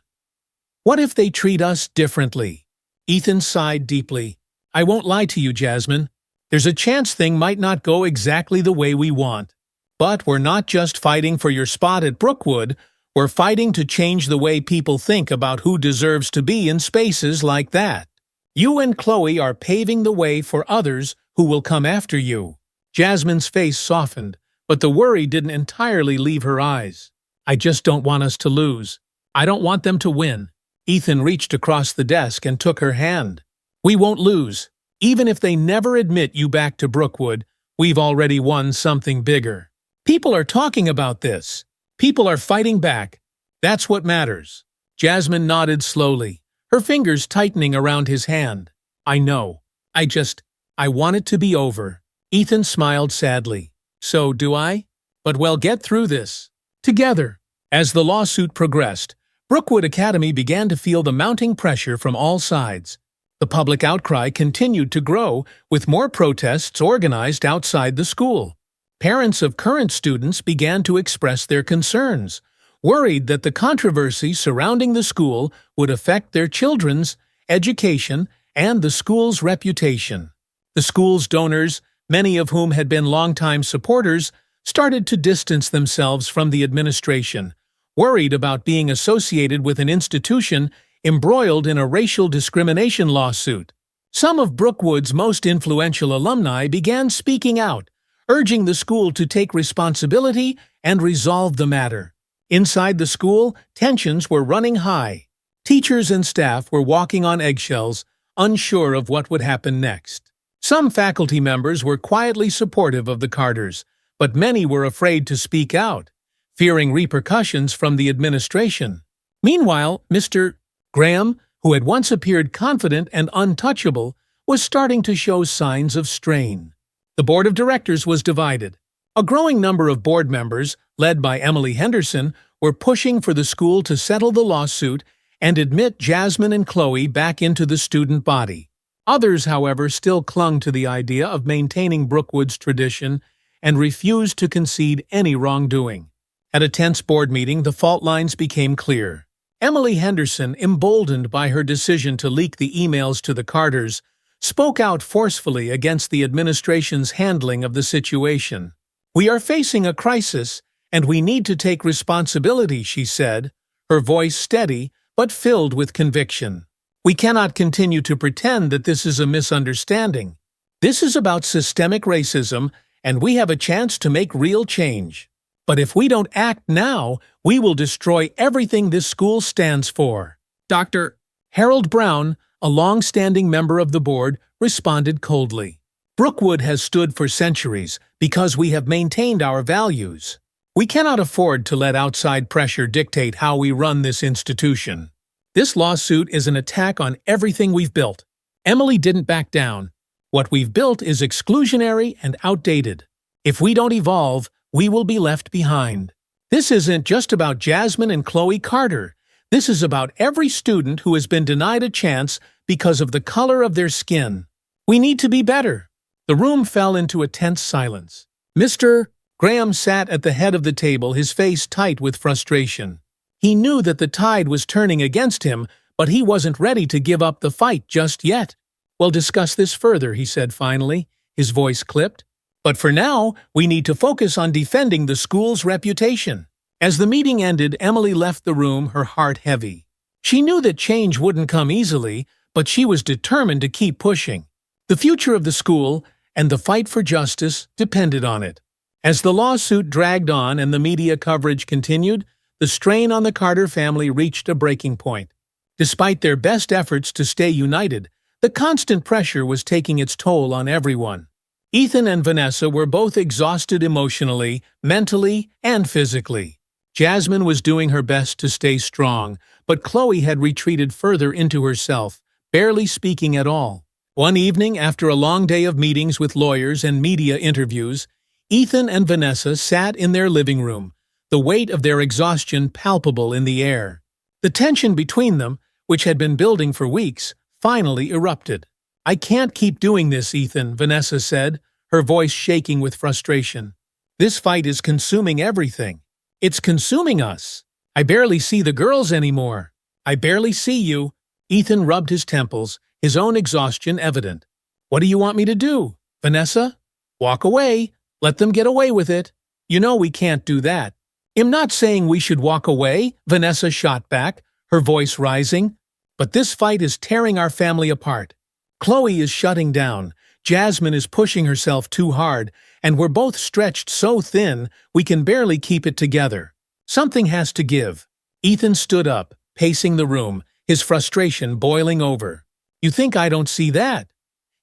What if they treat us differently?" Ethan sighed deeply. "I won't lie to you, Jasmine. There's a chance things might not go exactly the way we want. But we're not just fighting for your spot at Brookwood, we're fighting to change the way people think about who deserves to be in spaces like that. You and Chloe are paving the way for others who will come after you." Jasmine's face softened, but the worry didn't entirely leave her eyes. "I just don't want us to lose. I don't want them to win." Ethan reached across the desk and took her hand. "We won't lose. Even if they never admit you back to Brookwood, we've already won something bigger. People are talking about this. People are fighting back. That's what matters." Jasmine nodded slowly, her fingers tightening around his hand. "I know. I want it to be over." Ethan smiled sadly. "So do I. But we'll get through this. Together." As the lawsuit progressed, Brookwood Academy began to feel the mounting pressure from all sides. The public outcry continued to grow, with more protests organized outside the school. Parents of current students began to express their concerns, worried that the controversy surrounding the school would affect their children's education and the school's reputation. The school's donors, many of whom had been longtime supporters, started to distance themselves from the administration, worried about being associated with an institution embroiled in a racial discrimination lawsuit. Some of Brookwood's most influential alumni began speaking out, urging the school to take responsibility and resolve the matter. Inside the school, tensions were running high. Teachers and staff were walking on eggshells, unsure of what would happen next. Some faculty members were quietly supportive of the Carters, but many were afraid to speak out, fearing repercussions from the administration. Meanwhile, Mr. Graham, who had once appeared confident and untouchable, was starting to show signs of strain. The board of directors was divided. A growing number of board members, led by Emily Henderson, were pushing for the school to settle the lawsuit and admit Jasmine and Chloe back into the student body. Others, however, still clung to the idea of maintaining Brookwood's tradition and refused to concede any wrongdoing. At a tense board meeting, the fault lines became clear. Emily Henderson, emboldened by her decision to leak the emails to the Carters, spoke out forcefully against the administration's handling of the situation. "We are facing a crisis, and we need to take responsibility," she said, her voice steady but filled with conviction. "We cannot continue to pretend that this is a misunderstanding. This is about systemic racism, and we have a chance to make real change. But if we don't act now, we will destroy everything this school stands for." Dr. Harold Brown, a long-standing member of the board, responded coldly. "Brookwood has stood for centuries because we have maintained our values. We cannot afford to let outside pressure dictate how we run this institution. This lawsuit is an attack on everything we've built." Emily didn't back down. "What we've built is exclusionary and outdated. If we don't evolve, we will be left behind. This isn't just about Jasmine and Chloe Carter. This is about every student who has been denied a chance because of the color of their skin. We need to be better." The room fell into a tense silence. Mr. Graham sat at the head of the table, his face tight with frustration. He knew that the tide was turning against him, but he wasn't ready to give up the fight just yet. "We'll discuss this further," he said finally, his voice clipped. "But for now, we need to focus on defending the school's reputation." As the meeting ended, Emily left the room, her heart heavy. She knew that change wouldn't come easily, but she was determined to keep pushing. The future of the school and the fight for justice depended on it. As the lawsuit dragged on and the media coverage continued, the strain on the Carter family reached a breaking point. Despite their best efforts to stay united, the constant pressure was taking its toll on everyone. Ethan and Vanessa were both exhausted emotionally, mentally, and physically. Jasmine was doing her best to stay strong, but Chloe had retreated further into herself, barely speaking at all. One evening, after a long day of meetings with lawyers and media interviews, Ethan and Vanessa sat in their living room, the weight of their exhaustion palpable in the air. The tension between them, which had been building for weeks, finally erupted. "I can't keep doing this, Ethan," Vanessa said, her voice shaking with frustration. "This fight is consuming everything. It's consuming us. I barely see the girls anymore. I barely see you." Ethan rubbed his temples, his own exhaustion evident. "What do you want me to do, Vanessa? Walk away. Let them get away with it. You know we can't do that." "I'm not saying we should walk away," Vanessa shot back, her voice rising. "But this fight is tearing our family apart. Chloe is shutting down, Jasmine is pushing herself too hard, and we're both stretched so thin we can barely keep it together. Something has to give." Ethan stood up, pacing the room, his frustration boiling over. "You think I don't see that?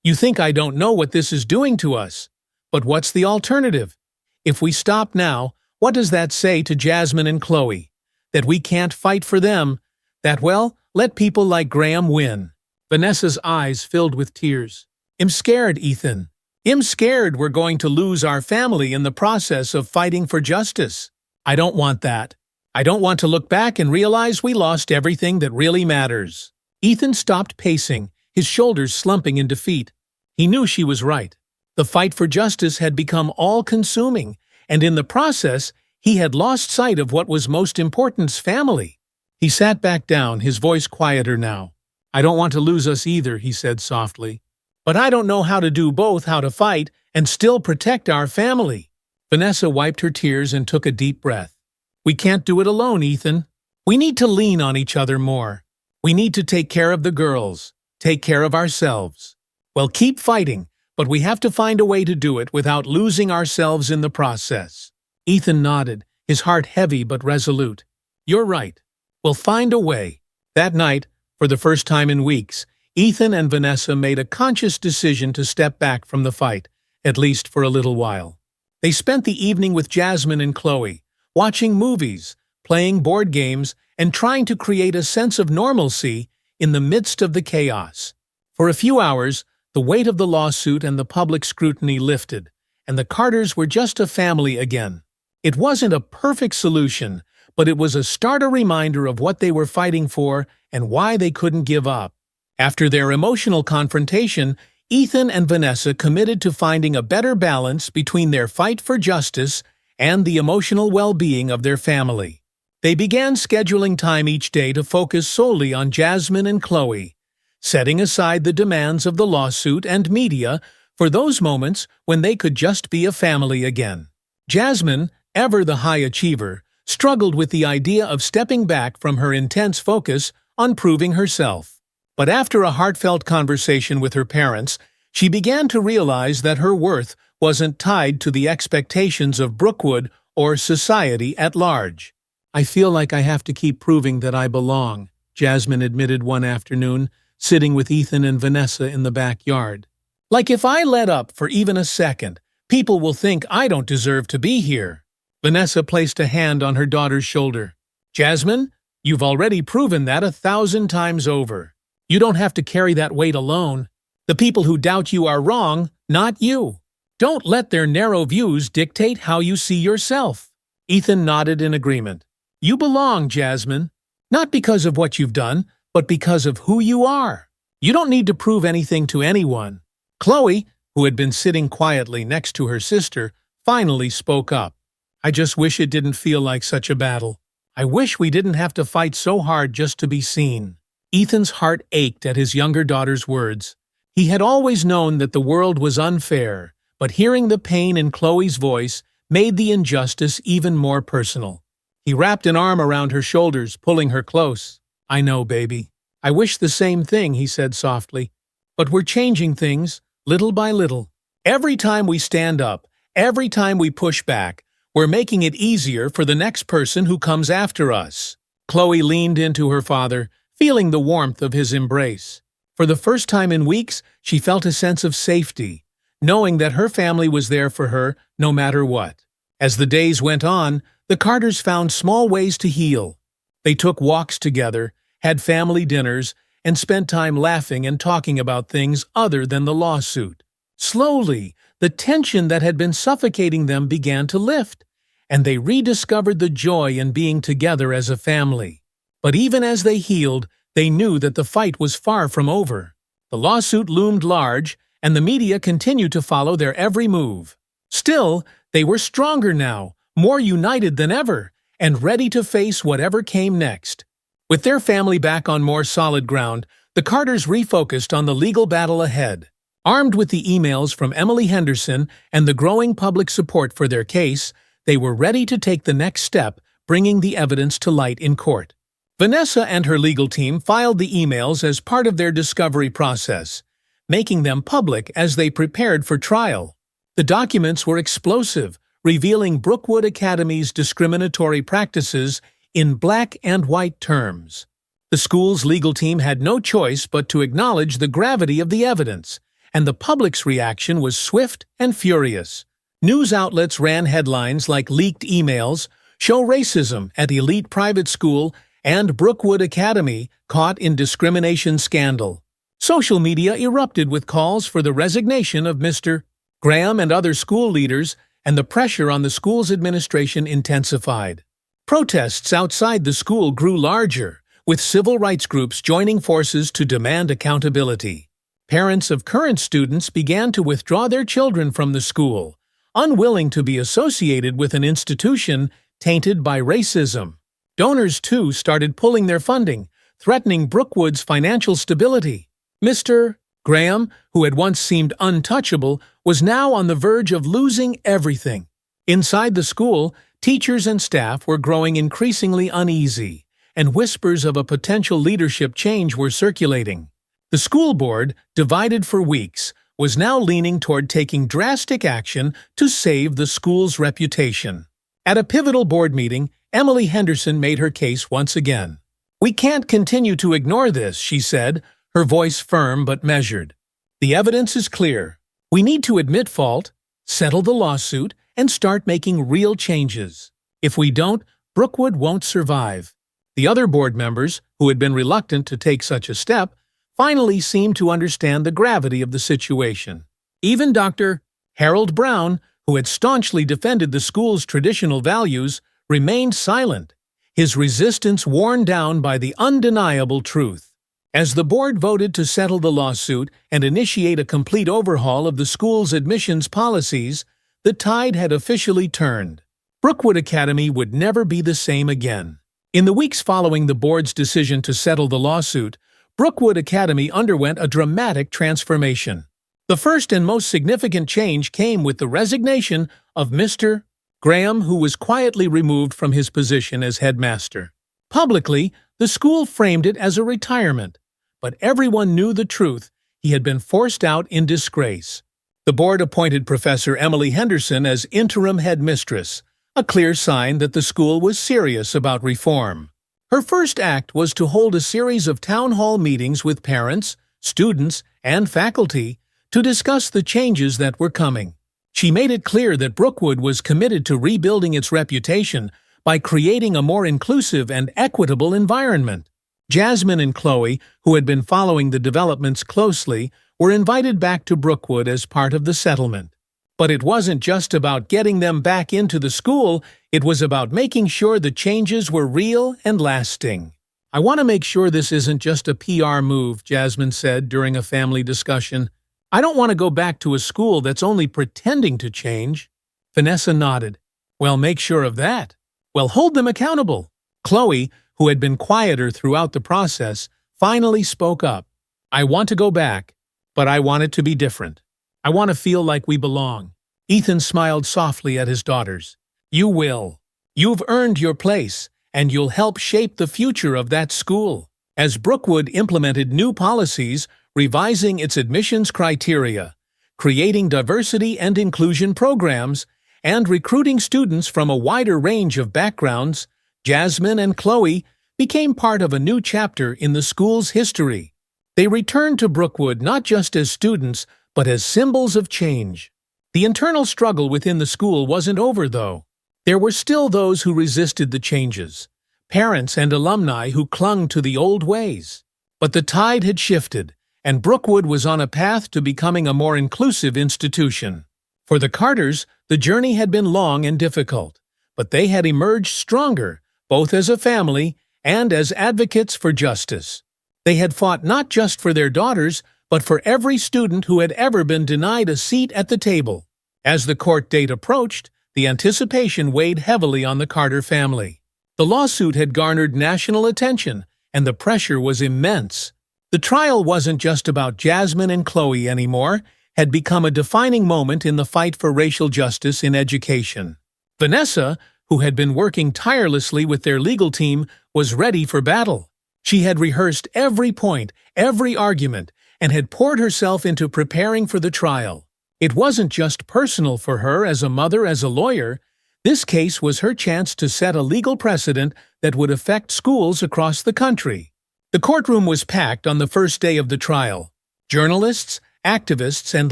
You think I don't know what this is doing to us? But what's the alternative? If we stop now, what does that say to Jasmine and Chloe? That we can't fight for them? That, well, let people like Graham win?" Vanessa's eyes filled with tears. "I'm scared, Ethan. I'm scared we're going to lose our family in the process of fighting for justice. I don't want that. I don't want to look back and realize we lost everything that really matters." Ethan stopped pacing, his shoulders slumping in defeat. He knew she was right. The fight for justice had become all-consuming, and in the process, he had lost sight of what was most important's family. He sat back down, his voice quieter now. "I don't want to lose us either," he said softly. "But I don't know how to do both, how to fight and still protect our family." Vanessa wiped her tears and took a deep breath. "We can't do it alone, Ethan. We need to lean on each other more. We need to take care of the girls, take care of ourselves. We'll keep fighting, but we have to find a way to do it without losing ourselves in the process." Ethan nodded, his heart heavy but resolute. "You're right. We'll find a way." That night, for the first time in weeks, Ethan and Vanessa made a conscious decision to step back from the fight, at least for a little while. They spent the evening with Jasmine and Chloe, watching movies, playing board games, and trying to create a sense of normalcy in the midst of the chaos. For a few hours, the weight of the lawsuit and the public scrutiny lifted, and the Carters were just a family again. It wasn't a perfect solution, but it was a starter reminder of what they were fighting for and why they couldn't give up. After their emotional confrontation, Ethan and Vanessa committed to finding a better balance between their fight for justice and the emotional well-being of their family. They began scheduling time each day to focus solely on Jasmine and Chloe, setting aside the demands of the lawsuit and media for those moments when they could just be a family again. Jasmine, ever the high achiever, struggled with the idea of stepping back from her intense focus on proving herself. But after a heartfelt conversation with her parents, she began to realize that her worth wasn't tied to the expectations of Brookwood or society at large. "I feel like I have to keep proving that I belong," Jasmine admitted one afternoon, sitting with Ethan and Vanessa in the backyard. "Like if I let up for even a second, people will think I don't deserve to be here." Vanessa placed a hand on her daughter's shoulder. "Jasmine, you've already proven that 1,000 times over. You don't have to carry that weight alone. The people who doubt you are wrong, not you. Don't let their narrow views dictate how you see yourself." Ethan nodded in agreement. "You belong, Jasmine, not because of what you've done, but because of who you are. You don't need to prove anything to anyone." Chloe, who had been sitting quietly next to her sister, finally spoke up. "I just wish it didn't feel like such a battle. I wish we didn't have to fight so hard just to be seen." Ethan's heart ached at his younger daughter's words. He had always known that the world was unfair, but hearing the pain in Chloe's voice made the injustice even more personal. He wrapped an arm around her shoulders, pulling her close. "I know, baby. I wish the same thing," he said softly. "But we're changing things, little by little. Every time we stand up, every time we push back, we're making it easier for the next person who comes after us." Chloe leaned into her father, feeling the warmth of his embrace. For the first time in weeks, she felt a sense of safety, knowing that her family was there for her no matter what. As the days went on, the Carters found small ways to heal. They took walks together, had family dinners, and spent time laughing and talking about things other than the lawsuit. Slowly, the tension that had been suffocating them began to lift, and they rediscovered the joy in being together as a family. But even as they healed, they knew that the fight was far from over. The lawsuit loomed large, and the media continued to follow their every move. Still, they were stronger now, more united than ever, and ready to face whatever came next. With their family back on more solid ground, the Carters refocused on the legal battle ahead. Armed with the emails from Emily Henderson and the growing public support for their case, they were ready to take the next step, bringing the evidence to light in court. Vanessa and her legal team filed the emails as part of their discovery process, making them public as they prepared for trial. The documents were explosive, revealing Brookwood Academy's discriminatory practices in black and white terms. The school's legal team had no choice but to acknowledge the gravity of the evidence, and the public's reaction was swift and furious. News outlets ran headlines like "Leaked Emails," "Show Racism at Elite Private School," and "Brookwood Academy Caught in Discrimination Scandal." Social media erupted with calls for the resignation of Mr. Graham and other school leaders, and the pressure on the school's administration intensified. Protests outside the school grew larger, with civil rights groups joining forces to demand accountability. Parents of current students began to withdraw their children from the school, unwilling to be associated with an institution tainted by racism. Donors, too, started pulling their funding, threatening Brookwood's financial stability. Mr. Graham, who had once seemed untouchable, was now on the verge of losing everything. Inside the school, teachers and staff were growing increasingly uneasy, and whispers of a potential leadership change were circulating. The school board, divided for weeks, was now leaning toward taking drastic action to save the school's reputation. At a pivotal board meeting, Emily Henderson made her case once again. "We can't continue to ignore this," she said, her voice firm but measured. "The evidence is clear. We need to admit fault, settle the lawsuit, and start making real changes. If we don't, Brookwood won't survive." The other board members, who had been reluctant to take such a step, finally seemed to understand the gravity of the situation. Even Dr. Harold Brown, who had staunchly defended the school's traditional values, remained silent, his resistance worn down by the undeniable truth. As the board voted to settle the lawsuit and initiate a complete overhaul of the school's admissions policies, the tide had officially turned. Brookwood Academy would never be the same again. In the weeks following the board's decision to settle the lawsuit, Brookwood Academy underwent a dramatic transformation. The first and most significant change came with the resignation of Mr. Graham, who was quietly removed from his position as headmaster. Publicly, the school framed it as a retirement, but everyone knew the truth. He had been forced out in disgrace. The board appointed Professor Emily Henderson as interim headmistress, a clear sign that the school was serious about reform. Her first act was to hold a series of town hall meetings with parents, students, and faculty to discuss the changes that were coming. She made it clear that Brookwood was committed to rebuilding its reputation by creating a more inclusive and equitable environment. Jasmine and Chloe, who had been following the developments closely, were invited back to Brookwood as part of the settlement. But it wasn't just about getting them back into the school, it was about making sure the changes were real and lasting. "I want to make sure this isn't just a PR move," Jasmine said during a family discussion. "I don't want to go back to a school that's only pretending to change." Vanessa nodded. "Well, make sure of that. Well, hold them accountable." Chloe, who had been quieter throughout the process, finally spoke up. "I want to go back, but I want it to be different. I want to feel like we belong." Ethan smiled softly at his daughters. "You will. You've earned your place, and you'll help shape the future of that school." As Brookwood implemented new policies, revising its admissions criteria, creating diversity and inclusion programs, and recruiting students from a wider range of backgrounds, Jasmine and Chloe became part of a new chapter in the school's history. They returned to Brookwood not just as students, but as symbols of change. The internal struggle within the school wasn't over, though. There were still those who resisted the changes, parents and alumni who clung to the old ways. But the tide had shifted, and Brookwood was on a path to becoming a more inclusive institution. For the Carters, the journey had been long and difficult, but they had emerged stronger, both as a family and as advocates for justice. They had fought not just for their daughters, but for every student who had ever been denied a seat at the table. As the court date approached, the anticipation weighed heavily on the Carter family. The lawsuit had garnered national attention, and the pressure was immense. The trial wasn't just about Jasmine and Chloe anymore, had become a defining moment in the fight for racial justice in education. Vanessa, who had been working tirelessly with their legal team, was ready for battle. She had rehearsed every point, every argument, and had poured herself into preparing for the trial. It wasn't just personal for her as a mother, as a lawyer. This case was her chance to set a legal precedent that would affect schools across the country. The courtroom was packed on the first day of the trial. Journalists, activists, and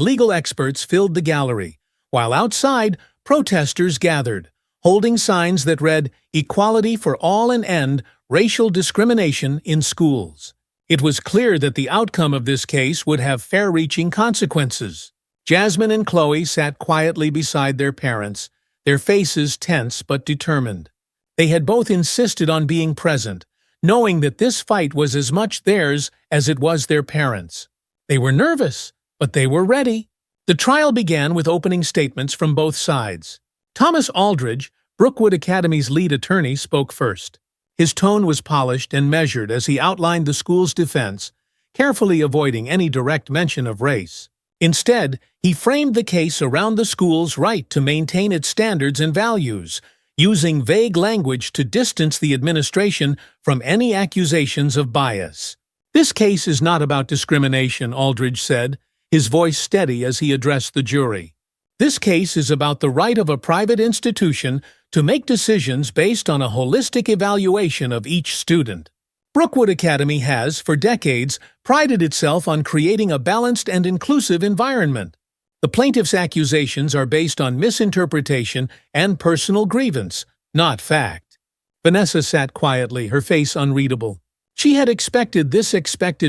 legal experts filled the gallery, while outside, protesters gathered, holding signs that read, "Equality for all and end racial discrimination in schools." It was clear that the outcome of this case would have far-reaching consequences. Jasmine and Chloe sat quietly beside their parents, their faces tense but determined. They had both insisted on being present, knowing that this fight was as much theirs as it was their parents'. They were nervous, but they were ready. The trial began with opening statements from both sides. Thomas Aldridge, Brookwood Academy's lead attorney, spoke first. His tone was polished and measured as he outlined the school's defense, carefully avoiding any direct mention of race. Instead, he framed the case around the school's right to maintain its standards and values, using vague language to distance the administration from any accusations of bias. "This case is not about discrimination," Aldridge said, his voice steady as he addressed the jury. "This case is about the right of a private institution to make decisions based on a holistic evaluation of each student." Brookwood Academy has, for decades, prided itself on creating a balanced and inclusive environment. The plaintiff's accusations are based on misinterpretation and personal grievance, not fact. Vanessa sat quietly, her face unreadable. She had expected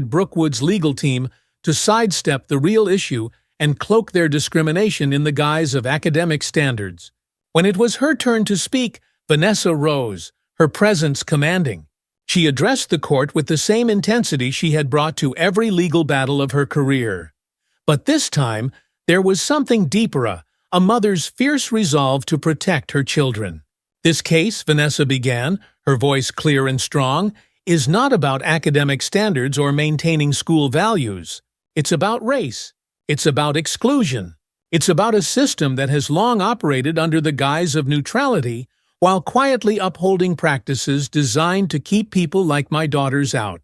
Brookwood's legal team to sidestep the real issue and cloak their discrimination in the guise of academic standards. When it was her turn to speak, Vanessa rose, her presence commanding. She addressed the court with the same intensity she had brought to every legal battle of her career. But this time, there was something deeper, a mother's fierce resolve to protect her children. This case, Vanessa began, her voice clear and strong, is not about academic standards or maintaining school values. It's about race. It's about exclusion. It's about a system that has long operated under the guise of neutrality while quietly upholding practices designed to keep people like my daughters out.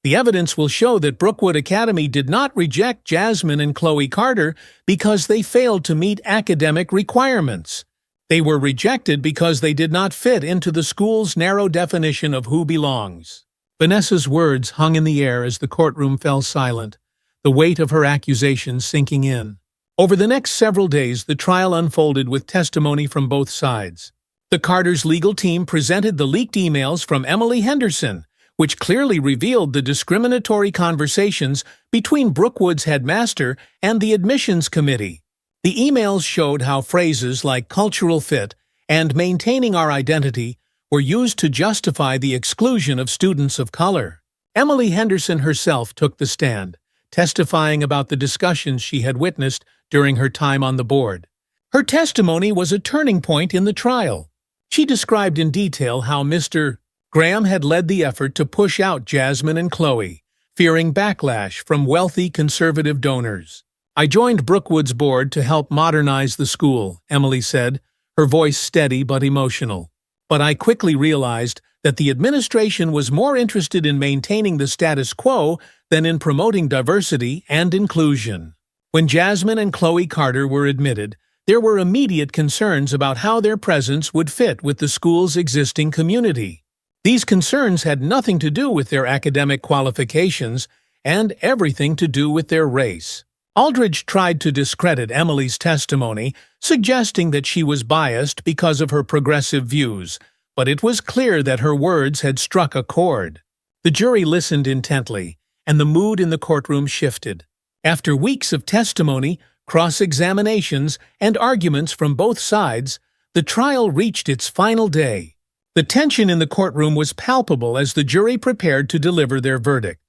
The evidence will show that Brookwood Academy did not reject Jasmine and Chloe Carter because they failed to meet academic requirements. They were rejected because they did not fit into the school's narrow definition of who belongs. Vanessa's words hung in the air as the courtroom fell silent, the weight of her accusations sinking in. Over the next several days, the trial unfolded with testimony from both sides. The Carters' legal team presented the leaked emails from Emily Henderson, which clearly revealed the discriminatory conversations between Brookwood's headmaster and the admissions committee. The emails showed how phrases like cultural fit and maintaining our identity were used to justify the exclusion of students of color. Emily Henderson herself took the stand, testifying about the discussions she had witnessed during her time on the board. Her testimony was a turning point in the trial. She described in detail how Mr. Graham had led the effort to push out Jasmine and Chloe, fearing backlash from wealthy conservative donors. "I joined Brookwood's board to help modernize the school," Emily said, her voice steady but emotional. "But I quickly realized that the administration was more interested in maintaining the status quo than in promoting diversity and inclusion." When Jasmine and Chloe Carter were admitted, there were immediate concerns about how their presence would fit with the school's existing community. These concerns had nothing to do with their academic qualifications and everything to do with their race. Outrage tried to discredit Emily's testimony, suggesting that she was biased because of her progressive views, but it was clear that her words had struck a chord. The jury listened intently, and the mood in the courtroom shifted. After weeks of testimony, cross-examinations, and arguments from both sides, the trial reached its final day. The tension in the courtroom was palpable as the jury prepared to deliver their verdict.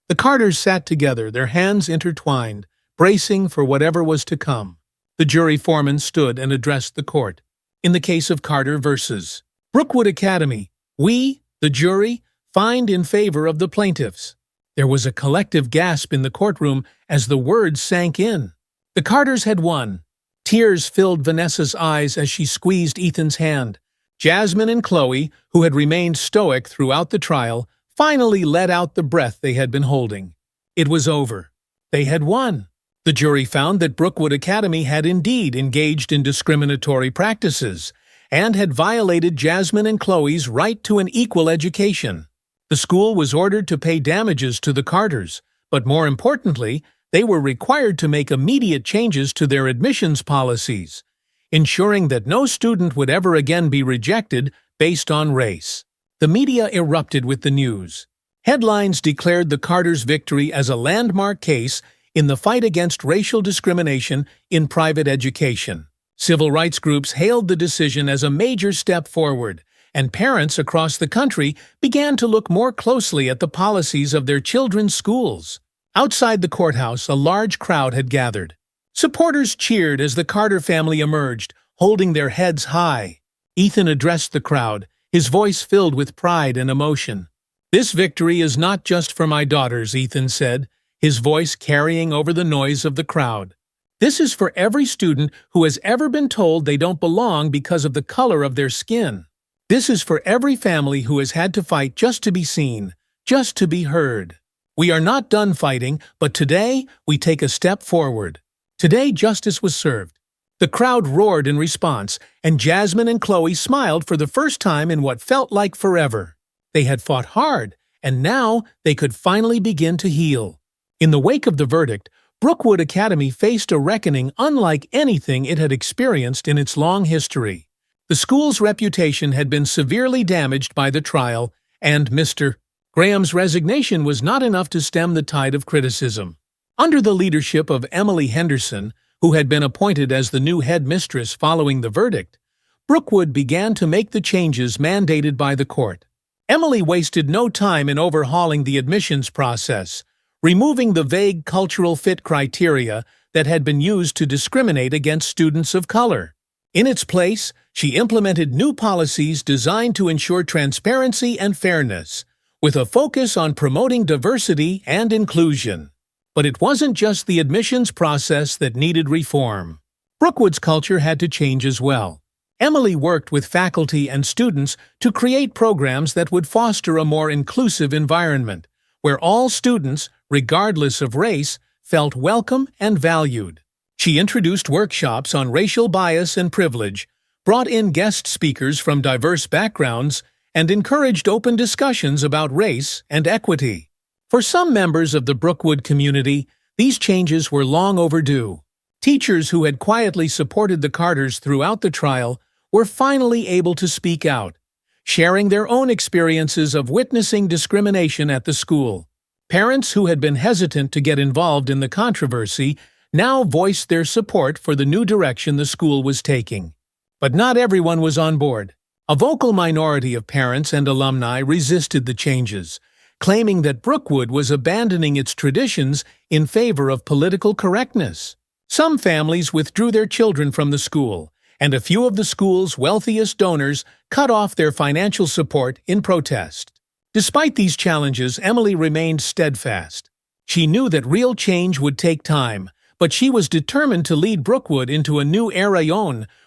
The Carters sat together, their hands intertwined, bracing for whatever was to come. The jury foreman stood and addressed the court. In the case of Carter versus Brookwood Academy, we, the jury, find in favor of the plaintiffs. There was a collective gasp in the courtroom as the words sank in. The Carters had won. Tears filled Vanessa's eyes as she squeezed Ethan's hand. Jasmine and Chloe, who had remained stoic throughout the trial, finally let out the breath they had been holding. It was over. They had won. The jury found that Brookwood Academy had indeed engaged in discriminatory practices and had violated Jasmine and Chloe's right to an equal education. The school was ordered to pay damages to the Carters, but more importantly, they were required to make immediate changes to their admissions policies, ensuring that no student would ever again be rejected based on race. The media erupted with the news. Headlines declared the Carters' victory as a landmark case in the fight against racial discrimination in private education. Civil rights groups hailed the decision as a major step forward, and parents across the country began to look more closely at the policies of their children's schools. Outside the courthouse, a large crowd had gathered. Supporters cheered as the Carter family emerged, holding their heads high. Ethan addressed the crowd, his voice filled with pride and emotion. "This victory is not just for my daughters," Ethan said, his voice carrying over the noise of the crowd. "This is for every student who has ever been told they don't belong because of the color of their skin. This is for every family who has had to fight just to be seen, just to be heard. We are not done fighting, but today we take a step forward. Today justice was served." The crowd roared in response, and Jasmine and Chloe smiled for the first time in what felt like forever. They had fought hard, and now they could finally begin to heal. In the wake of the verdict, Brookwood Academy faced a reckoning unlike anything it had experienced in its long history. The school's reputation had been severely damaged by the trial, and Mr. Graham's resignation was not enough to stem the tide of criticism. Under the leadership of Emily Henderson, who had been appointed as the new headmistress following the verdict, Brookwood began to make the changes mandated by the court. Emily wasted no time in overhauling the admissions process, removing the vague cultural fit criteria that had been used to discriminate against students of color. In its place, she implemented new policies designed to ensure transparency and fairness, with a focus on promoting diversity and inclusion. But it wasn't just the admissions process that needed reform. Brookwood's culture had to change as well. Emily worked with faculty and students to create programs that would foster a more inclusive environment, where all students, regardless of race, felt welcome and valued. She introduced workshops on racial bias and privilege, brought in guest speakers from diverse backgrounds, and encouraged open discussions about race and equity. For some members of the Brookwood community, these changes were long overdue. Teachers who had quietly supported the Carters throughout the trial were finally able to speak out, sharing their own experiences of witnessing discrimination at the school. Parents who had been hesitant to get involved in the controversy now voiced their support for the new direction the school was taking. But not everyone was on board. A vocal minority of parents and alumni resisted the changes, claiming that Brookwood was abandoning its traditions in favor of political correctness. Some families withdrew their children from the school, and a few of the school's wealthiest donors cut off their financial support in protest. Despite these challenges, Emily remained steadfast. She knew that real change would take time, but she was determined to lead Brookwood into a new era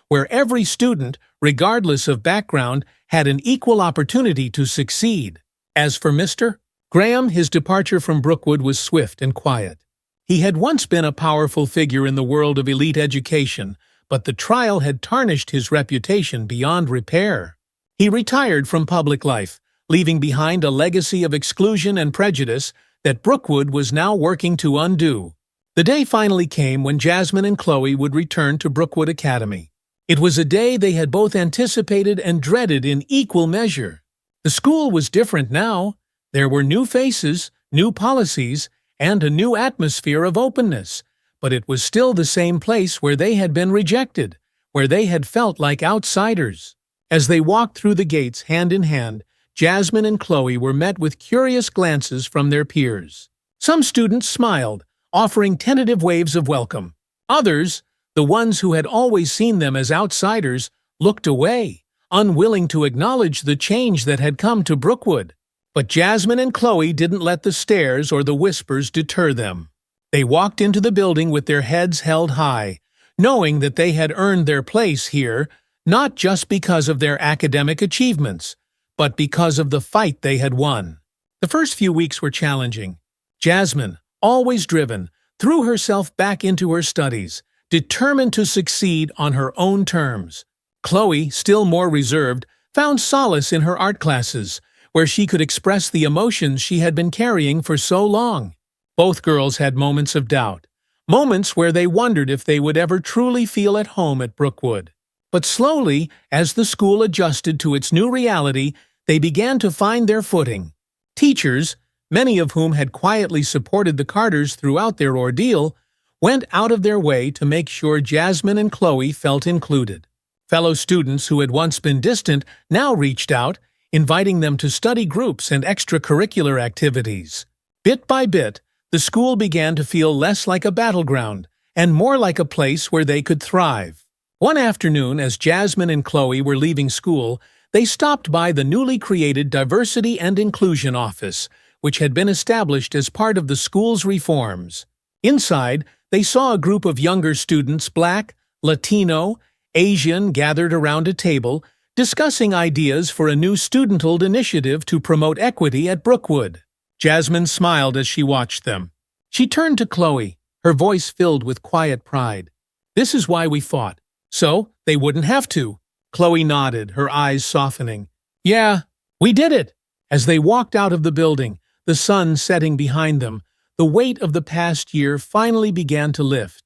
where every student, regardless of background, had an equal opportunity to succeed. As for Mr. Graham, his departure from Brookwood was swift and quiet. He had once been a powerful figure in the world of elite education, but the trial had tarnished his reputation beyond repair. He retired from public life, leaving behind a legacy of exclusion and prejudice that Brookwood was now working to undo. The day finally came when Jasmine and Chloe would return to Brookwood Academy. It was a day they had both anticipated and dreaded in equal measure. The school was different now. There were new faces, new policies, and a new atmosphere of openness. But it was still the same place where they had been rejected, where they had felt like outsiders. As they walked through the gates hand in hand, Jasmine and Chloe were met with curious glances from their peers. Some students smiled, offering tentative waves of welcome. Others, the ones who had always seen them as outsiders, looked away, unwilling to acknowledge the change that had come to Brookwood. But Jasmine and Chloe didn't let the stares or the whispers deter them. They walked into the building with their heads held high, knowing that they had earned their place here, not just because of their academic achievements, but because of the fight they had won. The first few weeks were challenging. Jasmine, always driven, threw herself back into her studies, determined to succeed on her own terms. Chloe, still more reserved, found solace in her art classes, where she could express the emotions she had been carrying for so long. Both girls had moments of doubt, moments where they wondered if they would ever truly feel at home at Brookwood. But slowly, as the school adjusted to its new reality, they began to find their footing. Teachers, many of whom had quietly supported the Carters throughout their ordeal, went out of their way to make sure Jasmine and Chloe felt included. Fellow students who had once been distant now reached out, inviting them to study groups and extracurricular activities. Bit by bit, the school began to feel less like a battleground and more like a place where they could thrive. One afternoon, as Jasmine and Chloe were leaving school, they stopped by the newly created Diversity and Inclusion Office, which had been established as part of the school's reforms. Inside, they saw a group of younger students, Black, Latino, Asian, gathered around a table, discussing ideas for a new student-led initiative to promote equity at Brookwood. Jasmine smiled as she watched them. She turned to Chloe, her voice filled with quiet pride. "This is why we fought. So they wouldn't have to." Chloe nodded, her eyes softening. "Yeah, we did it." As they walked out of the building, the sun setting behind them, the weight of the past year finally began to lift.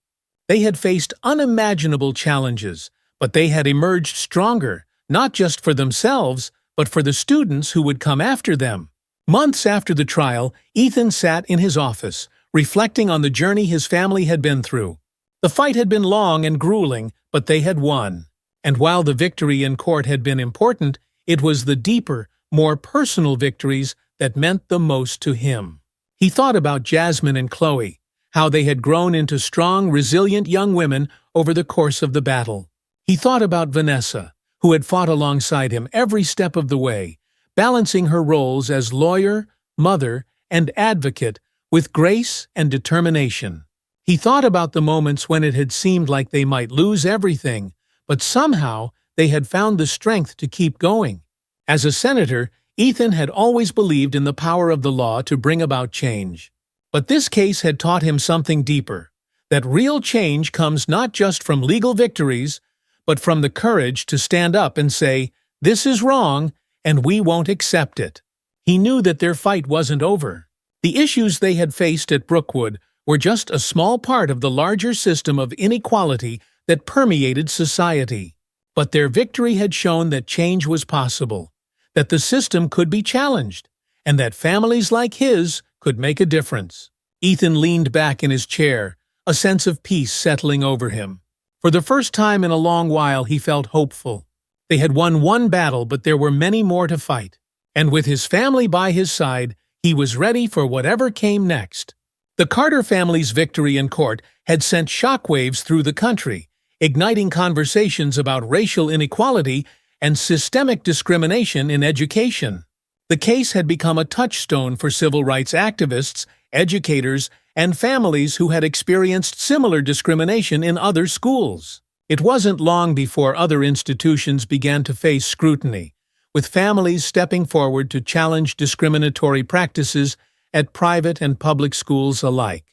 They had faced unimaginable challenges, but they had emerged stronger, not just for themselves, but for the students who would come after them. Months after the trial, Ethan sat in his office, reflecting on the journey his family had been through. The fight had been long and grueling, but they had won. And while the victory in court had been important, it was the deeper, more personal victories that meant the most to him. He thought about Jasmine and Chloe, how they had grown into strong, resilient young women over the course of the battle. He thought about Vanessa, who had fought alongside him every step of the way, balancing her roles as lawyer, mother, and advocate with grace and determination. He thought about the moments when it had seemed like they might lose everything, but somehow they had found the strength to keep going. As a senator, Ethan had always believed in the power of the law to bring about change. But this case had taught him something deeper, that real change comes not just from legal victories, but from the courage to stand up and say, "This is wrong, and we won't accept it." He knew that their fight wasn't over. The issues they had faced at Brookwood were just a small part of the larger system of inequality that permeated society. But their victory had shown that change was possible, that the system could be challenged, and that families like his could make a difference. Ethan leaned back in his chair, a sense of peace settling over him. For the first time in a long while, he felt hopeful. They had won one battle, but there were many more to fight. And with his family by his side, he was ready for whatever came next. The Carter family's victory in court had sent shockwaves through the country, igniting conversations about racial inequality and systemic discrimination in education. The case had become a touchstone for civil rights activists, educators, and families who had experienced similar discrimination in other schools. It wasn't long before other institutions began to face scrutiny, with families stepping forward to challenge discriminatory practices at private and public schools alike.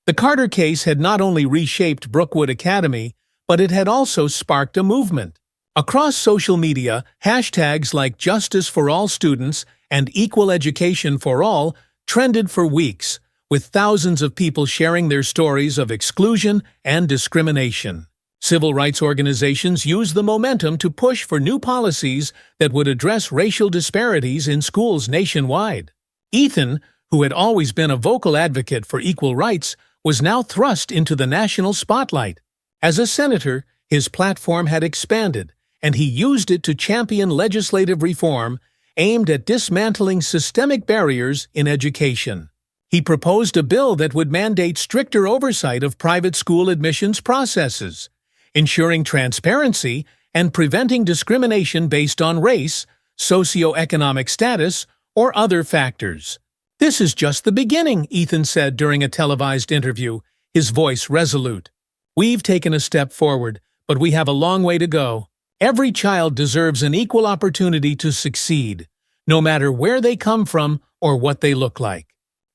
The Carter case had not only reshaped Brookwood Academy, but it had also sparked a movement. Across social media, hashtags like Justice for All Students and Equal Education for All trended for weeks, with thousands of people sharing their stories of exclusion and discrimination. Civil rights organizations used the momentum to push for new policies that would address racial disparities in schools nationwide. Ethan, who had always been a vocal advocate for equal rights, was now thrust into the national spotlight. As a senator, his platform had expanded, and he used it to champion legislative reform aimed at dismantling systemic barriers in education. He proposed a bill that would mandate stricter oversight of private school admissions processes, ensuring transparency and preventing discrimination based on race, socioeconomic status, or other factors. "This is just the beginning," Ethan said during a televised interview, his voice resolute. "We've taken a step forward, but we have a long way to go. Every child deserves an equal opportunity to succeed, no matter where they come from or what they look like.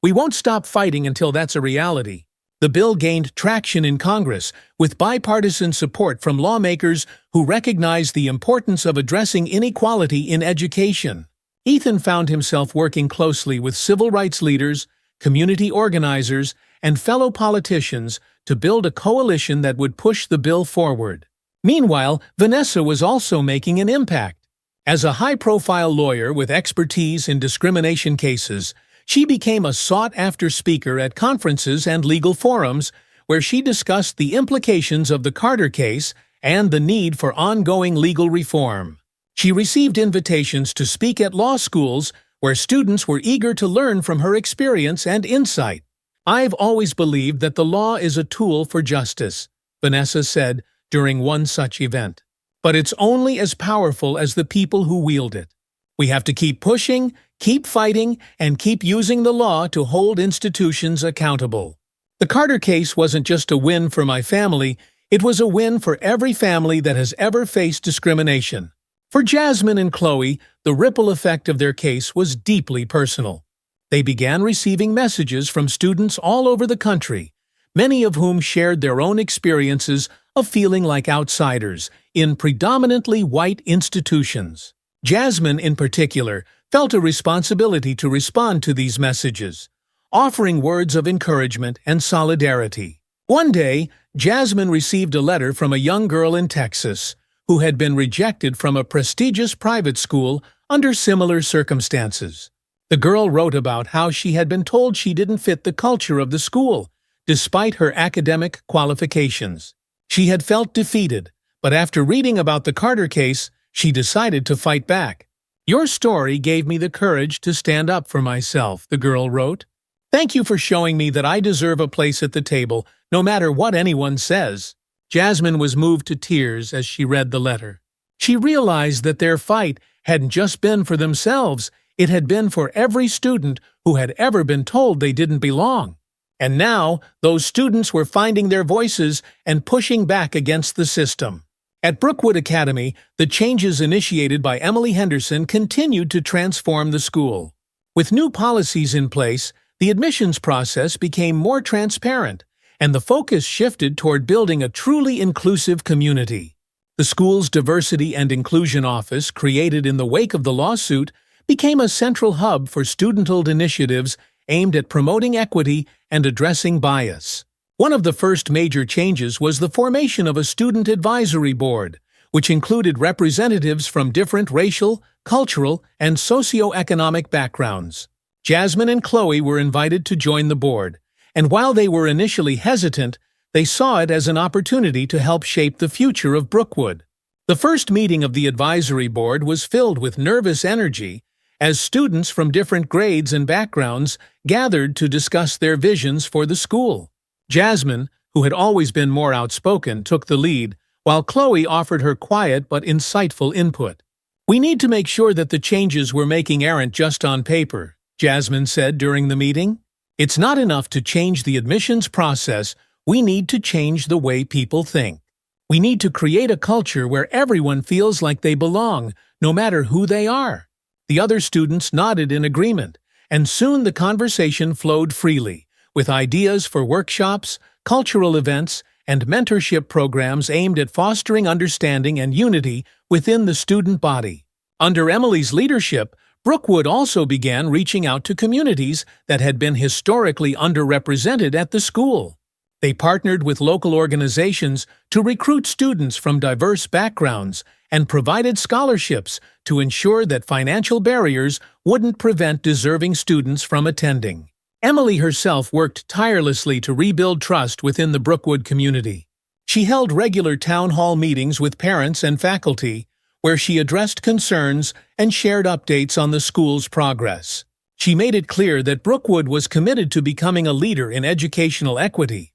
We won't stop fighting until that's a reality." The bill gained traction in Congress, with bipartisan support from lawmakers who recognized the importance of addressing inequality in education. Ethan found himself working closely with civil rights leaders, community organizers, and fellow politicians to build a coalition that would push the bill forward. Meanwhile, Vanessa was also making an impact. As a high-profile lawyer with expertise in discrimination cases, she became a sought-after speaker at conferences and legal forums where she discussed the implications of the Carter case and the need for ongoing legal reform. She received invitations to speak at law schools where students were eager to learn from her experience and insight. "I've always believed that the law is a tool for justice," Vanessa said during one such event. "But it's only as powerful as the people who wield it. We have to keep pushing, keep fighting, and keep using the law to hold institutions accountable." The Carter case wasn't just a win for my family, it was a win for every family that has ever faced discrimination. For Jasmine and Chloe, the ripple effect of their case was deeply personal. They began receiving messages from students all over the country, many of whom shared their own experiences of feeling like outsiders in predominantly white institutions. Jasmine, in particular, felt a responsibility to respond to these messages, offering words of encouragement and solidarity. One day, Jasmine received a letter from a young girl in Texas who had been rejected from a prestigious private school under similar circumstances. The girl wrote about how she had been told she didn't fit the culture of the school, despite her academic qualifications. She had felt defeated, But after reading about the Carter case, she decided to fight back. "Your story gave me the courage to stand up for myself," the girl wrote. "Thank you for showing me that I deserve a place at the table, no matter what anyone says." Jasmine was moved to tears as she read the letter. She realized that their fight hadn't just been for themselves, it had been for every student who had ever been told they didn't belong. And now, those students were finding their voices and pushing back against the system. At Brookwood Academy, the changes initiated by Emily Henderson continued to transform the school. With new policies in place, the admissions process became more transparent, and the focus shifted toward building a truly inclusive community. The school's Diversity and Inclusion Office, created in the wake of the lawsuit, became a central hub for student-led initiatives aimed at promoting equity and addressing bias. One of the first major changes was the formation of a student advisory board, which included representatives from different racial, cultural, and socioeconomic backgrounds. Jasmine and Chloe were invited to join the board, and while they were initially hesitant, they saw it as an opportunity to help shape the future of Brookwood. The first meeting of the advisory board was filled with nervous energy as students from different grades and backgrounds gathered to discuss their visions for the school. Jasmine, who had always been more outspoken, took the lead, while Chloe offered her quiet but insightful input. "We need to make sure that the changes we're making aren't just on paper," Jasmine said during the meeting. "It's not enough to change the admissions process, we need to change the way people think. We need to create a culture where everyone feels like they belong, no matter who they are." The other students nodded in agreement, and soon the conversation flowed freely, with ideas for workshops, cultural events, and mentorship programs aimed at fostering understanding and unity within the student body. Under Emily's leadership, Brookwood also began reaching out to communities that had been historically underrepresented at the school. They partnered with local organizations to recruit students from diverse backgrounds and provided scholarships to ensure that financial barriers wouldn't prevent deserving students from attending. Emily herself worked tirelessly to rebuild trust within the Brookwood community. She held regular town hall meetings with parents and faculty, where she addressed concerns and shared updates on the school's progress. She made it clear that Brookwood was committed to becoming a leader in educational equity.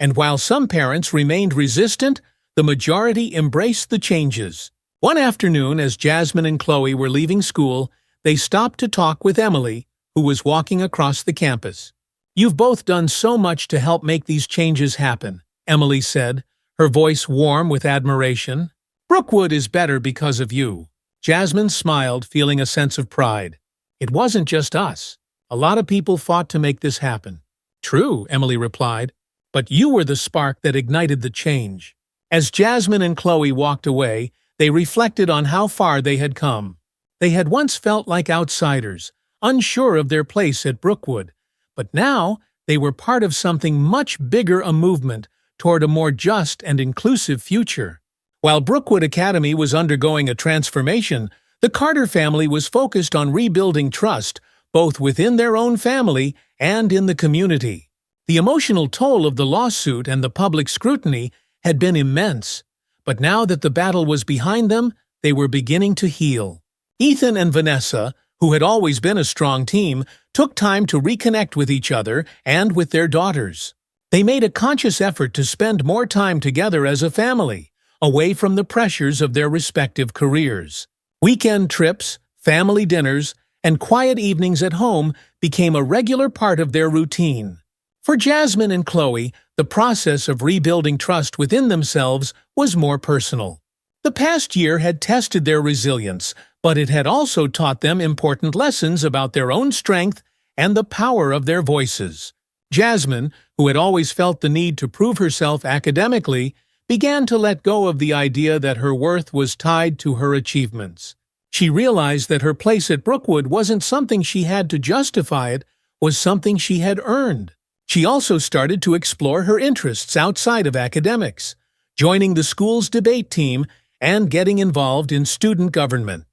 And while some parents remained resistant, the majority embraced the changes. One afternoon, as Jasmine and Chloe were leaving school, they stopped to talk with Emily, who was walking across the campus. "You've both done so much to help make these changes happen," Emily said, her voice warm with admiration. "Brookwood is better because of you." Jasmine smiled, feeling a sense of pride. "It wasn't just us. A lot of people fought to make this happen." "True," Emily replied, "but you were the spark that ignited the change." As Jasmine and Chloe walked away, they reflected on how far they had come. They had once felt like outsiders, unsure of their place at Brookwood, but now they were part of something much bigger, a movement toward a more just and inclusive future. While Brookwood Academy was undergoing a transformation, the Carter family was focused on rebuilding trust, both within their own family and in the community. The emotional toll of the lawsuit and the public scrutiny had been immense, but now that the battle was behind them, they were beginning to heal. Ethan and Vanessa, who had always been a strong team, took time to reconnect with each other and with their daughters. They made a conscious effort to spend more time together as a family, away from the pressures of their respective careers. Weekend trips, family dinners, and quiet evenings at home became a regular part of their routine. For Jasmine and Chloe, the process of rebuilding trust within themselves was more personal. The past year had tested their resilience, but it had also taught them important lessons about their own strength and the power of their voices. Jasmine, who had always felt the need to prove herself academically, began to let go of the idea that her worth was tied to her achievements. She realized that her place at Brookwood wasn't something she had to justify, it was something she had earned. She also started to explore her interests outside of academics, joining the school's debate team and getting involved in student government.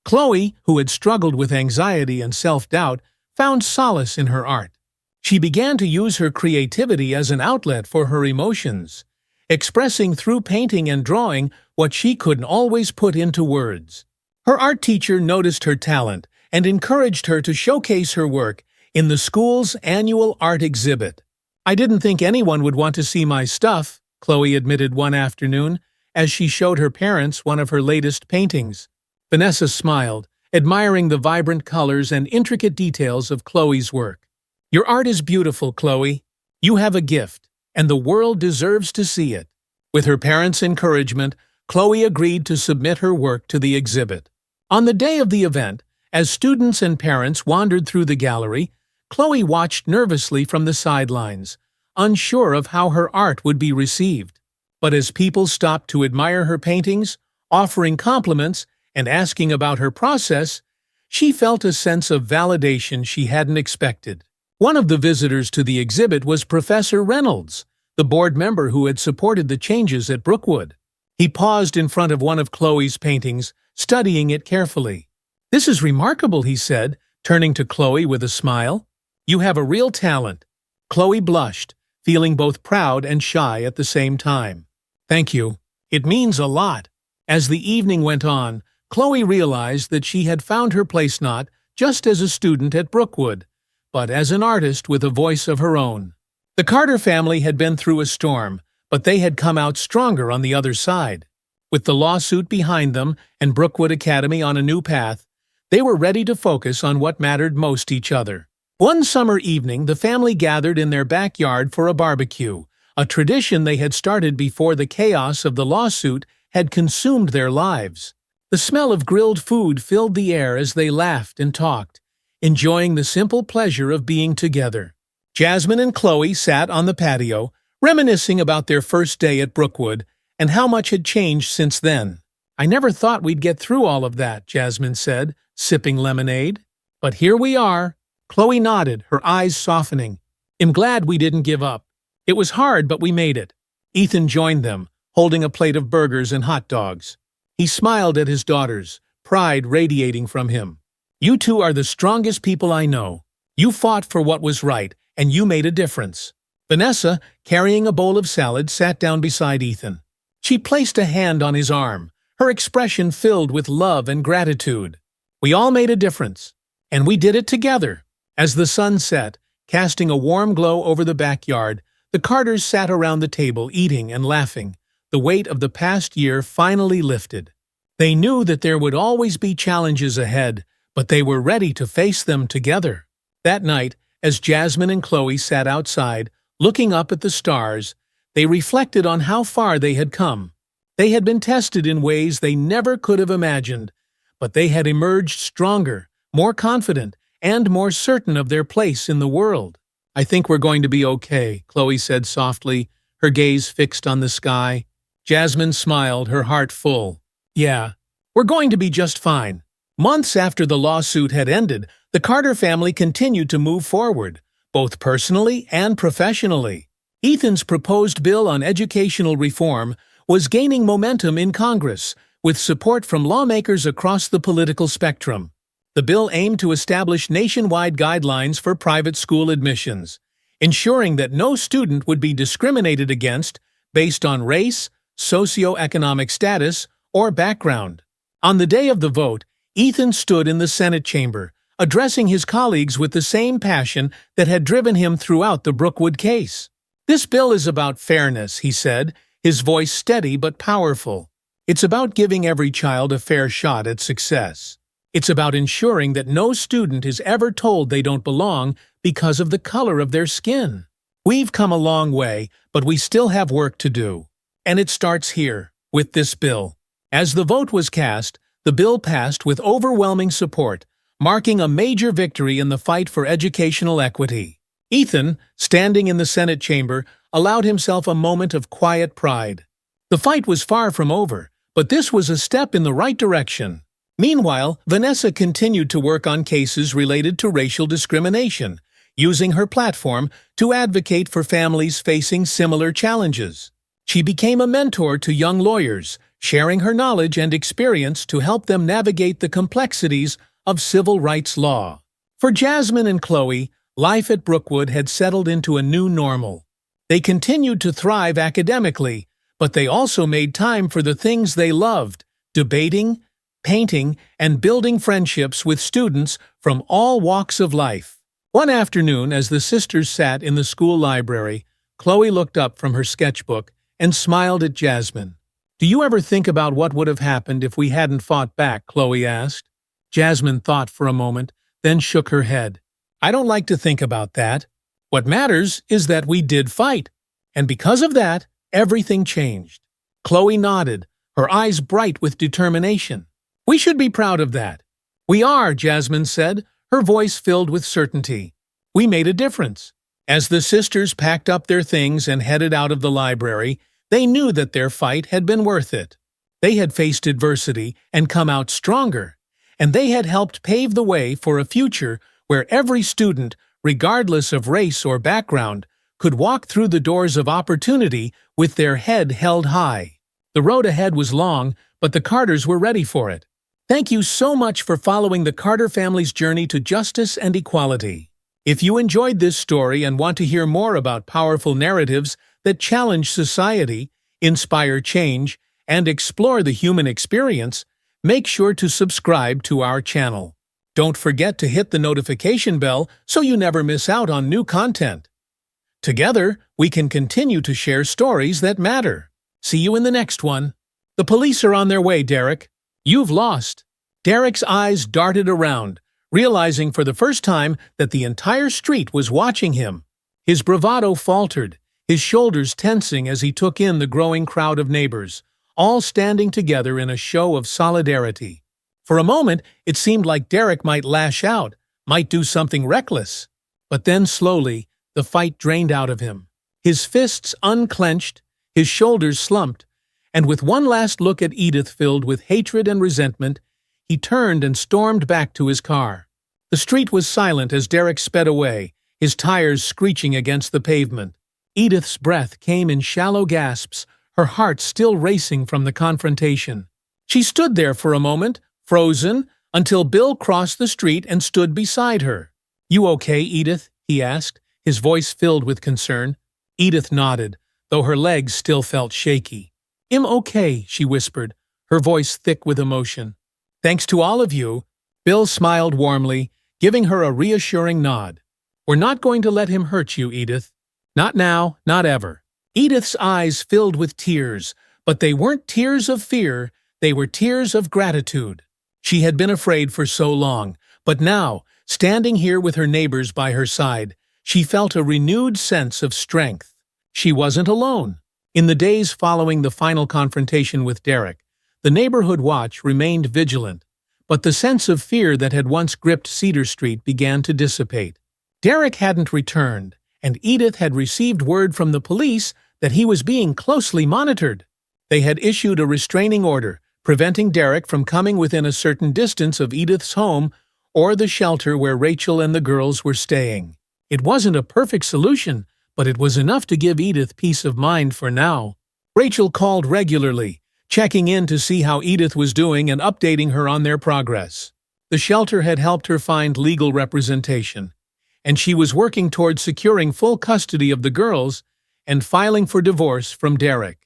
Chloe, who had struggled with anxiety and self-doubt, found solace in her art. She began to use her creativity as an outlet for her emotions, expressing through painting and drawing what she couldn't always put into words. Her art teacher noticed her talent and encouraged her to showcase her work in the school's annual art exhibit. "I didn't think anyone would want to see my stuff," Chloe admitted one afternoon as she showed her parents one of her latest paintings. Vanessa smiled, admiring the vibrant colors and intricate details of Chloe's work. "Your art is beautiful, Chloe. You have a gift, and the world deserves to see it." With her parents' encouragement, Chloe agreed to submit her work to the exhibit. On the day of the event, as students and parents wandered through the gallery, Chloe watched nervously from the sidelines, unsure of how her art would be received. But as people stopped to admire her paintings, offering compliments, and asking about her process, she felt a sense of validation she hadn't expected. One of the visitors to the exhibit was Professor Reynolds, the board member who had supported the changes at Brookwood. He paused in front of one of Chloe's paintings, studying it carefully. "This is remarkable," he said, turning to Chloe with a smile. "You have a real talent." Chloe blushed, feeling both proud and shy at the same time. "Thank you. It means a lot." As the evening went on, Chloe realized that she had found her place not just as a student at Brookwood, but as an artist with a voice of her own. The Carter family had been through a storm, but they had come out stronger on the other side. With the lawsuit behind them and Brookwood Academy on a new path, they were ready to focus on what mattered most to each other. One summer evening, the family gathered in their backyard for a barbecue, a tradition they had started before the chaos of the lawsuit had consumed their lives. The smell of grilled food filled the air as they laughed and talked, enjoying the simple pleasure of being together. Jasmine and Chloe sat on the patio, reminiscing about their first day at Brookwood and how much had changed since then. "I never thought we'd get through all of that," Jasmine said, sipping lemonade. "But here we are." Chloe nodded, her eyes softening. "I'm glad we didn't give up. It was hard, but we made it." Ethan joined them, holding a plate of burgers and hot dogs. He smiled at his daughters, pride radiating from him. "You two are the strongest people I know. You fought for what was right, and you made a difference." Vanessa, carrying a bowl of salad, sat down beside Ethan. She placed a hand on his arm, her expression filled with love and gratitude. "We all made a difference, and we did it together." As the sun set, casting a warm glow over the backyard, the Carters sat around the table eating and laughing. The weight of the past year finally lifted. They knew that there would always be challenges ahead, but they were ready to face them together. That night, as Jasmine and Chloe sat outside, looking up at the stars, they reflected on how far they had come. They had been tested in ways they never could have imagined, but they had emerged stronger, more confident, and more certain of their place in the world. "I think we're going to be okay," Chloe said softly, her gaze fixed on the sky. Jasmine smiled, her heart full. "Yeah, we're going to be just fine." Months after the lawsuit had ended, the Carter family continued to move forward, both personally and professionally. Ethan's proposed bill on educational reform was gaining momentum in Congress, with support from lawmakers across the political spectrum. The bill aimed to establish nationwide guidelines for private school admissions, ensuring that no student would be discriminated against based on race, socioeconomic status, or background. On the day of the vote, Ethan stood in the Senate chamber, addressing his colleagues with the same passion that had driven him throughout the Brookwood case. "This bill is about fairness," he said, his voice steady but powerful. "It's about giving every child a fair shot at success. It's about ensuring that no student is ever told they don't belong because of the color of their skin. We've come a long way, but we still have work to do. And it starts here, with this bill." As the vote was cast, the bill passed with overwhelming support, marking a major victory in the fight for educational equity. Ethan, standing in the Senate chamber, allowed himself a moment of quiet pride. The fight was far from over, but this was a step in the right direction. Meanwhile, Vanessa continued to work on cases related to racial discrimination, using her platform to advocate for families facing similar challenges. She became a mentor to young lawyers, sharing her knowledge and experience to help them navigate the complexities of civil rights law. For Jasmine and Chloe, life at Brookwood had settled into a new normal. They continued to thrive academically, But they also made time for the things they loved: debating, painting, and building friendships with students from all walks of life. One afternoon, as the sisters sat in the school library, Chloe looked up from her sketchbook and smiled at Jasmine. "Do you ever think about what would have happened if we hadn't fought back?" Chloe asked. Jasmine thought for a moment, then shook her head. "I don't like to think about that. What matters is that we did fight. And because of that, everything changed." Chloe nodded, her eyes bright with determination. "We should be proud of that." "We are," Jasmine said, her voice filled with certainty. "We made a difference." As the sisters packed up their things and headed out of the library, they knew that their fight had been worth it. They had faced adversity and come out stronger, and they had helped pave the way for a future where every student, regardless of race or background, could walk through the doors of opportunity with their head held high. The road ahead was long, but the Carters were ready for it. Thank you so much for following the Carter family's journey to justice and equality. If you enjoyed this story and want to hear more about powerful narratives that challenge society, inspire change, and explore the human experience, make sure to subscribe to our channel. Don't forget to hit the notification bell so you never miss out on new content. Together, we can continue to share stories that matter. See you in the next one. The police are on their way, Derek. You've lost. Derek's eyes darted around, realizing for the first time that the entire street was watching him. His bravado faltered, his shoulders tensing as he took in the growing crowd of neighbors, all standing together in a show of solidarity. For a moment, it seemed like Derek might lash out, might do something reckless. But then slowly, the fight drained out of him. His fists unclenched, his shoulders slumped, and with one last look at Edith filled with hatred and resentment, he turned and stormed back to his car. The street was silent as Derek sped away, his tires screeching against the pavement. Edith's breath came in shallow gasps, her heart still racing from the confrontation. She stood there for a moment, frozen, until Bill crossed the street and stood beside her. "You okay, Edith?" he asked, his voice filled with concern. Edith nodded, though her legs still felt shaky. "I'm okay," she whispered, her voice thick with emotion. "Thanks to all of you." Bill smiled warmly, giving her a reassuring nod. "We're not going to let him hurt you, Edith. Not now, not ever." Edith's eyes filled with tears, but they weren't tears of fear, they were tears of gratitude. She had been afraid for so long, but now, standing here with her neighbors by her side, she felt a renewed sense of strength. She wasn't alone. In the days following the final confrontation with Derek, the neighborhood watch remained vigilant, but the sense of fear that had once gripped Cedar Street began to dissipate. Derek hadn't returned, and Edith had received word from the police that he was being closely monitored. They had issued a restraining order, preventing Derek from coming within a certain distance of Edith's home or the shelter where Rachel and the girls were staying. It wasn't a perfect solution, but it was enough to give Edith peace of mind for now. Rachel called regularly, checking in to see how Edith was doing and updating her on their progress. The shelter had helped her find legal representation, and she was working towards securing full custody of the girls and filing for divorce from Derek.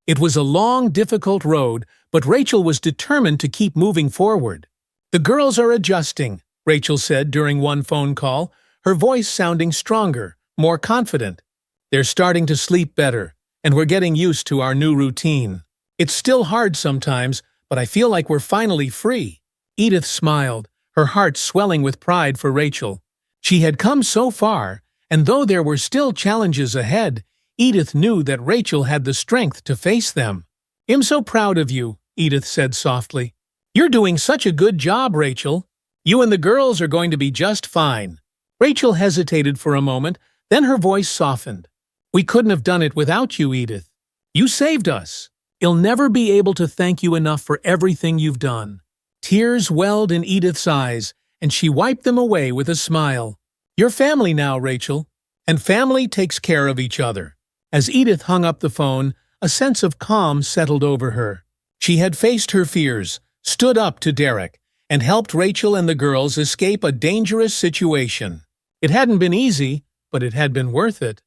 It was a long, difficult road, but Rachel was determined to keep moving forward. "The girls are adjusting," Rachel said during one phone call, her voice sounding stronger, more confident. "They're starting to sleep better, and we're getting used to our new routine. It's still hard sometimes, but I feel like we're finally free." Edith smiled, her heart swelling with pride for Rachel. She had come so far, and though there were still challenges ahead, Edith knew that Rachel had the strength to face them. "I'm so proud of you," Edith said softly. "You're doing such a good job, Rachel. You and the girls are going to be just fine." Rachel hesitated for a moment, then her voice softened. "We couldn't have done it without you, Edith. You saved us. I'll never be able to thank you enough for everything you've done." Tears welled in Edith's eyes, and she wiped them away with a smile. "You're family now, Rachel, and family takes care of each other." As Edith hung up the phone, a sense of calm settled over her. She had faced her fears, stood up to Derek, and helped Rachel and the girls escape a dangerous situation. It hadn't been easy, but it had been worth it.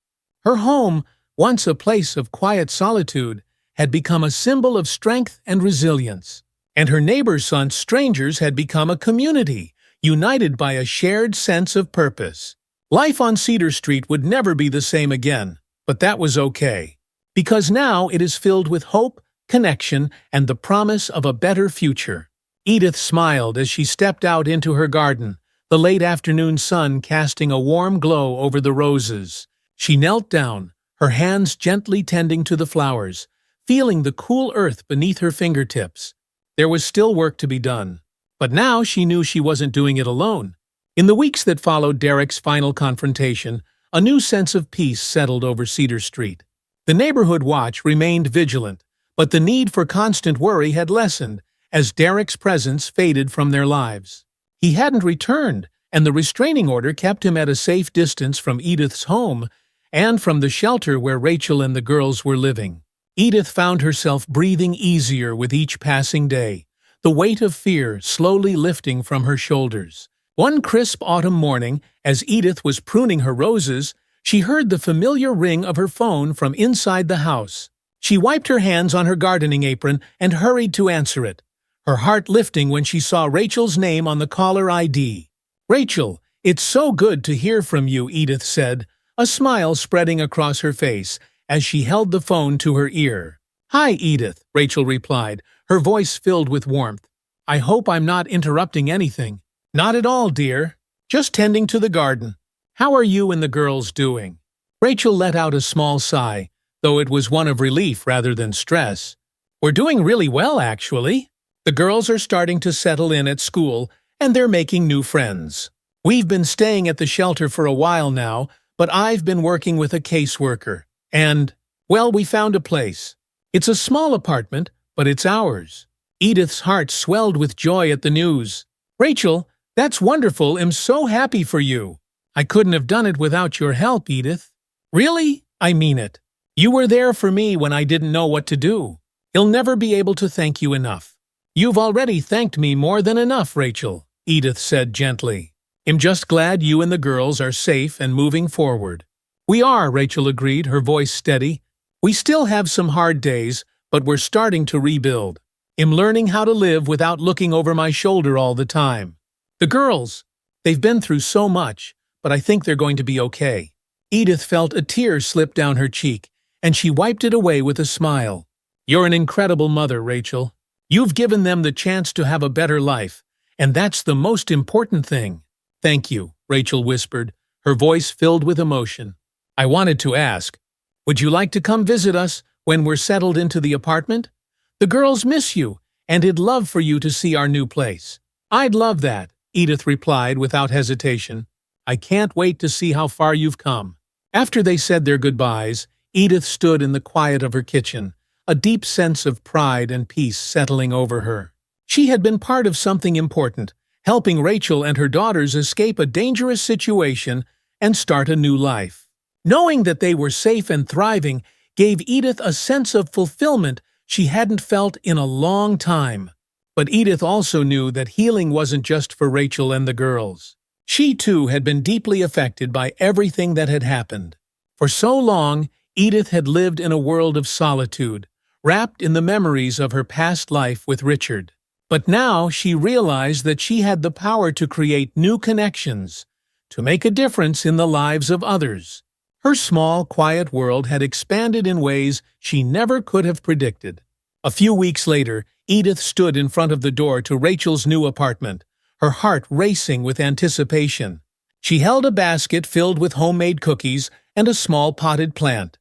Her home, once a place of quiet solitude, had become a symbol of strength and resilience. And her neighbor's son, strangers, had become a community, united by a shared sense of purpose. Life on Cedar Street would never be the same again, but that was okay. Because now it is filled with hope, connection, and the promise of a better future. Edith smiled as she stepped out into her garden, the late afternoon sun casting a warm glow over the roses. She knelt down, her hands gently tending to the flowers, feeling the cool earth beneath her fingertips. There was still work to be done, but now she knew she wasn't doing it alone. In the weeks that followed Derek's final confrontation, a new sense of peace settled over Cedar Street. The neighborhood watch remained vigilant, but the need for constant worry had lessened as Derek's presence faded from their lives. He hadn't returned, and the restraining order kept him at a safe distance from Edith's home and from the shelter where Rachel and the girls were living. Edith found herself breathing easier with each passing day, the weight of fear slowly lifting from her shoulders. One crisp autumn morning, as Edith was pruning her roses, she heard the familiar ring of her phone from inside the house. She wiped her hands on her gardening apron and hurried to answer it, her heart lifting when she saw Rachel's name on the caller ID. "Rachel, it's so good to hear from you," Edith said, a smile spreading across her face as she held the phone to her ear. "Hi, Edith," Rachel replied, her voice filled with warmth. "I hope I'm not interrupting anything." "Not at all, dear. Just tending to the garden. How are you and the girls doing?" Rachel let out a small sigh, though it was one of relief rather than stress. "We're doing really well, actually. The girls are starting to settle in at school, and they're making new friends. We've been staying at the shelter for a while now, but I've been working with a caseworker. And, well, we found a place. It's a small apartment, but it's ours." Edith's heart swelled with joy at the news. "Rachel, that's wonderful. I'm so happy for you. I couldn't have done it without your help, Edith." "Really? I mean it. You were there for me when I didn't know what to do. He'll never be able to thank you enough." "You've already thanked me more than enough, Rachel," Edith said gently. "I'm just glad you and the girls are safe and moving forward." "We are," Rachel agreed, her voice steady. "We still have some hard days, but we're starting to rebuild. I'm learning how to live without looking over my shoulder all the time. The girls, they've been through so much, but I think they're going to be okay." Edith felt a tear slip down her cheek, and she wiped it away with a smile. "You're an incredible mother, Rachel. You've given them the chance to have a better life, and that's the most important thing." "Thank you," Rachel whispered, her voice filled with emotion. "I wanted to ask, would you like to come visit us when we're settled into the apartment? The girls miss you, and I'd love for you to see our new place." "I'd love that," Edith replied without hesitation. "I can't wait to see how far you've come." After they said their goodbyes, Edith stood in the quiet of her kitchen, a deep sense of pride and peace settling over her. She had been part of something important, helping Rachel and her daughters escape a dangerous situation and start a new life. Knowing that they were safe and thriving gave Edith a sense of fulfillment she hadn't felt in a long time. But Edith also knew that healing wasn't just for Rachel and the girls. She too had been deeply affected by everything that had happened. For so long, Edith had lived in a world of solitude, wrapped in the memories of her past life with Richard. But now she realized that she had the power to create new connections, to make a difference in the lives of others. Her small, quiet world had expanded in ways she never could have predicted. A few weeks later, Edith stood in front of the door to Rachel's new apartment, her heart racing with anticipation. She held a basket filled with homemade cookies and a small potted plant,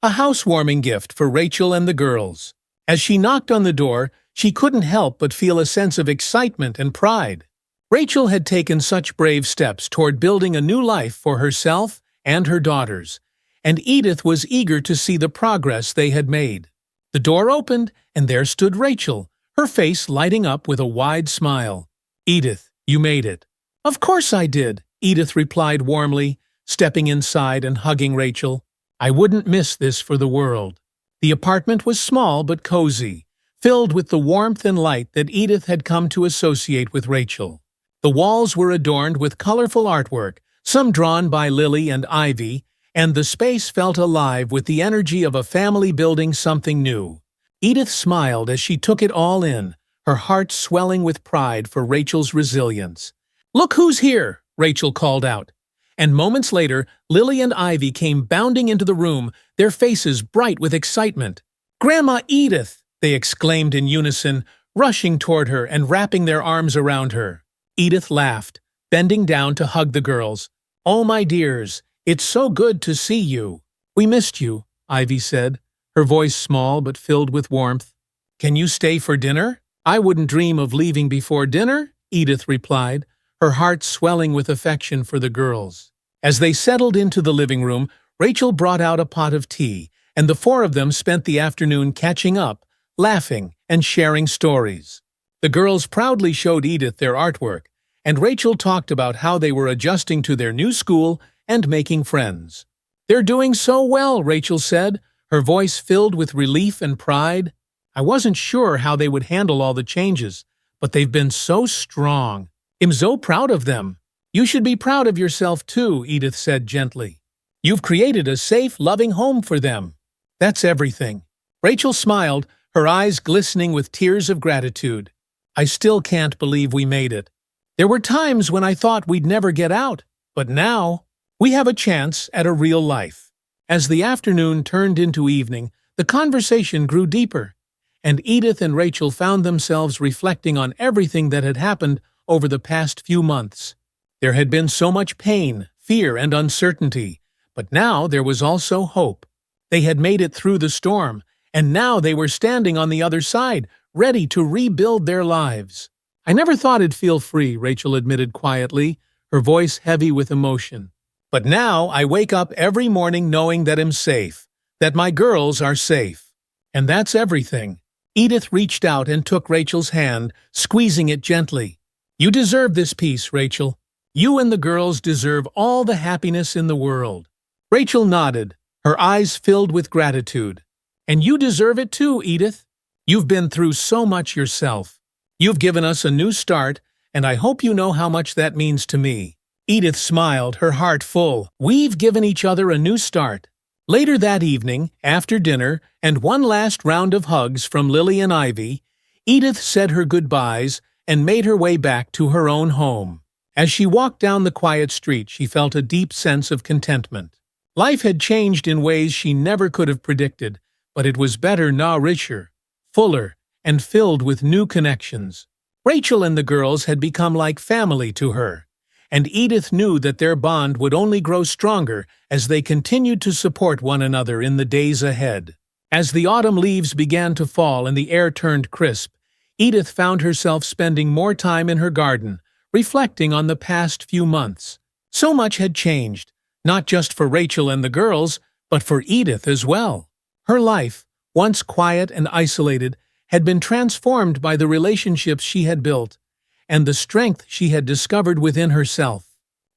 a housewarming gift for Rachel and the girls. As she knocked on the door, she couldn't help but feel a sense of excitement and pride. Rachel had taken such brave steps toward building a new life for herself and her daughters, and Edith was eager to see the progress they had made. The door opened, and there stood Rachel, her face lighting up with a wide smile. "Edith, you made it." "Of course I did," Edith replied warmly, stepping inside and hugging Rachel. "I wouldn't miss this for the world." The apartment was small but cozy, filled with the warmth and light that Edith had come to associate with Rachel. The walls were adorned with colorful artwork, some drawn by Lily and Ivy, and the space felt alive with the energy of a family building something new. Edith smiled as she took it all in, her heart swelling with pride for Rachel's resilience. "Look who's here!" Rachel called out. And moments later, Lily and Ivy came bounding into the room, their faces bright with excitement. "Grandma Edith!" they exclaimed in unison, rushing toward her and wrapping their arms around her. Edith laughed, bending down to hug the girls. "Oh, my dears, it's so good to see you." "We missed you," Ivy said, her voice small but filled with warmth. "Can you stay for dinner?" "I wouldn't dream of leaving before dinner," Edith replied, her heart swelling with affection for the girls. As they settled into the living room, Rachel brought out a pot of tea, and the four of them spent the afternoon catching up, laughing, and sharing stories. The girls proudly showed Edith their artwork, and Rachel talked about how they were adjusting to their new school and making friends. "They're doing so well," Rachel said, her voice filled with relief and pride. "I wasn't sure how they would handle all the changes, but they've been so strong. I'm so proud of them." "You should be proud of yourself too," Edith said gently. "You've created a safe, loving home for them." "That's everything." Rachel smiled, her eyes glistening with tears of gratitude. "I still can't believe we made it. There were times when I thought we'd never get out, but now we have a chance at a real life." As the afternoon turned into evening, the conversation grew deeper, and Edith and Rachel found themselves reflecting on everything that had happened over the past few months. There had been so much pain, fear, and uncertainty, but now there was also hope. They had made it through the storm, and now they were standing on the other side, ready to rebuild their lives. "I never thought I'd feel free," Rachel admitted quietly, her voice heavy with emotion. "But now I wake up every morning knowing that I'm safe, that my girls are safe. And that's everything." Edith reached out and took Rachel's hand, squeezing it gently. "You deserve this peace, Rachel. You and the girls deserve all the happiness in the world." Rachel nodded, her eyes filled with gratitude. "And you deserve it too, Edith. You've been through so much yourself. You've given us a new start, and I hope you know how much that means to me." Edith smiled, her heart full. "We've given each other a new start." Later that evening, after dinner, and one last round of hugs from Lily and Ivy, Edith said her goodbyes and made her way back to her own home. As she walked down the quiet street, she felt a deep sense of contentment. Life had changed in ways she never could have predicted, but it was better, now richer, fuller, and filled with new connections. Rachel and the girls had become like family to her, and Edith knew that their bond would only grow stronger as they continued to support one another in the days ahead. As the autumn leaves began to fall and the air turned crisp, Edith found herself spending more time in her garden, reflecting on the past few months. So much had changed, not just for Rachel and the girls, but for Edith as well. Her life, once quiet and isolated, had been transformed by the relationships she had built and the strength she had discovered within herself.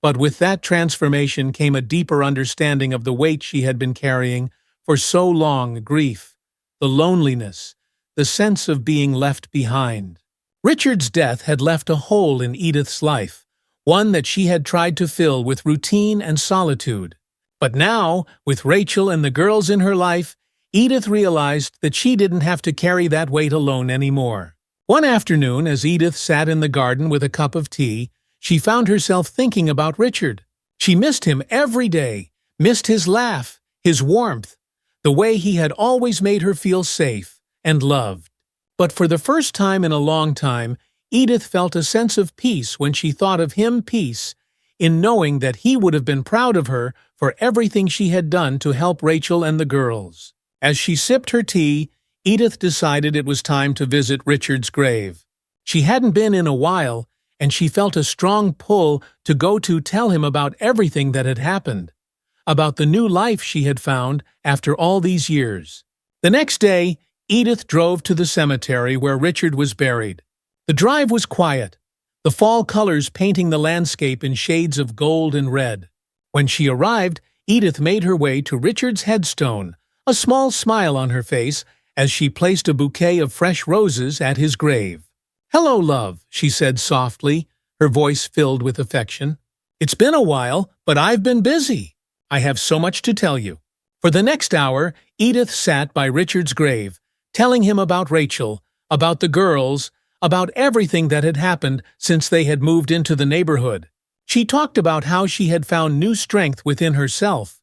But with that transformation came a deeper understanding of the weight she had been carrying for so long: grief, the loneliness, the sense of being left behind. Richard's death had left a hole in Edith's life, one that she had tried to fill with routine and solitude. But now, with Rachel and the girls in her life, Edith realized that she didn't have to carry that weight alone anymore. One afternoon, as Edith sat in the garden with a cup of tea, she found herself thinking about Richard. She missed him every day, missed his laugh, his warmth, the way he had always made her feel safe and loved. But for the first time in a long time, Edith felt a sense of peace when she thought of him, peace in knowing that he would have been proud of her for everything she had done to help Rachel and the girls. As she sipped her tea, Edith decided it was time to visit Richard's grave. She hadn't been in a while, and she felt a strong pull to go to tell him about everything that had happened, about the new life she had found after all these years. The next day, Edith drove to the cemetery where Richard was buried. The drive was quiet, the fall colors painting the landscape in shades of gold and red. When she arrived, Edith made her way to Richard's headstone, a small smile on her face as she placed a bouquet of fresh roses at his grave. "Hello, love," she said softly, her voice filled with affection. "It's been a while, but I've been busy. I have so much to tell you." For the next hour, Edith sat by Richard's grave, telling him about Rachel, about the girls, about everything that had happened since they had moved into the neighborhood. She talked about how she had found new strength within herself,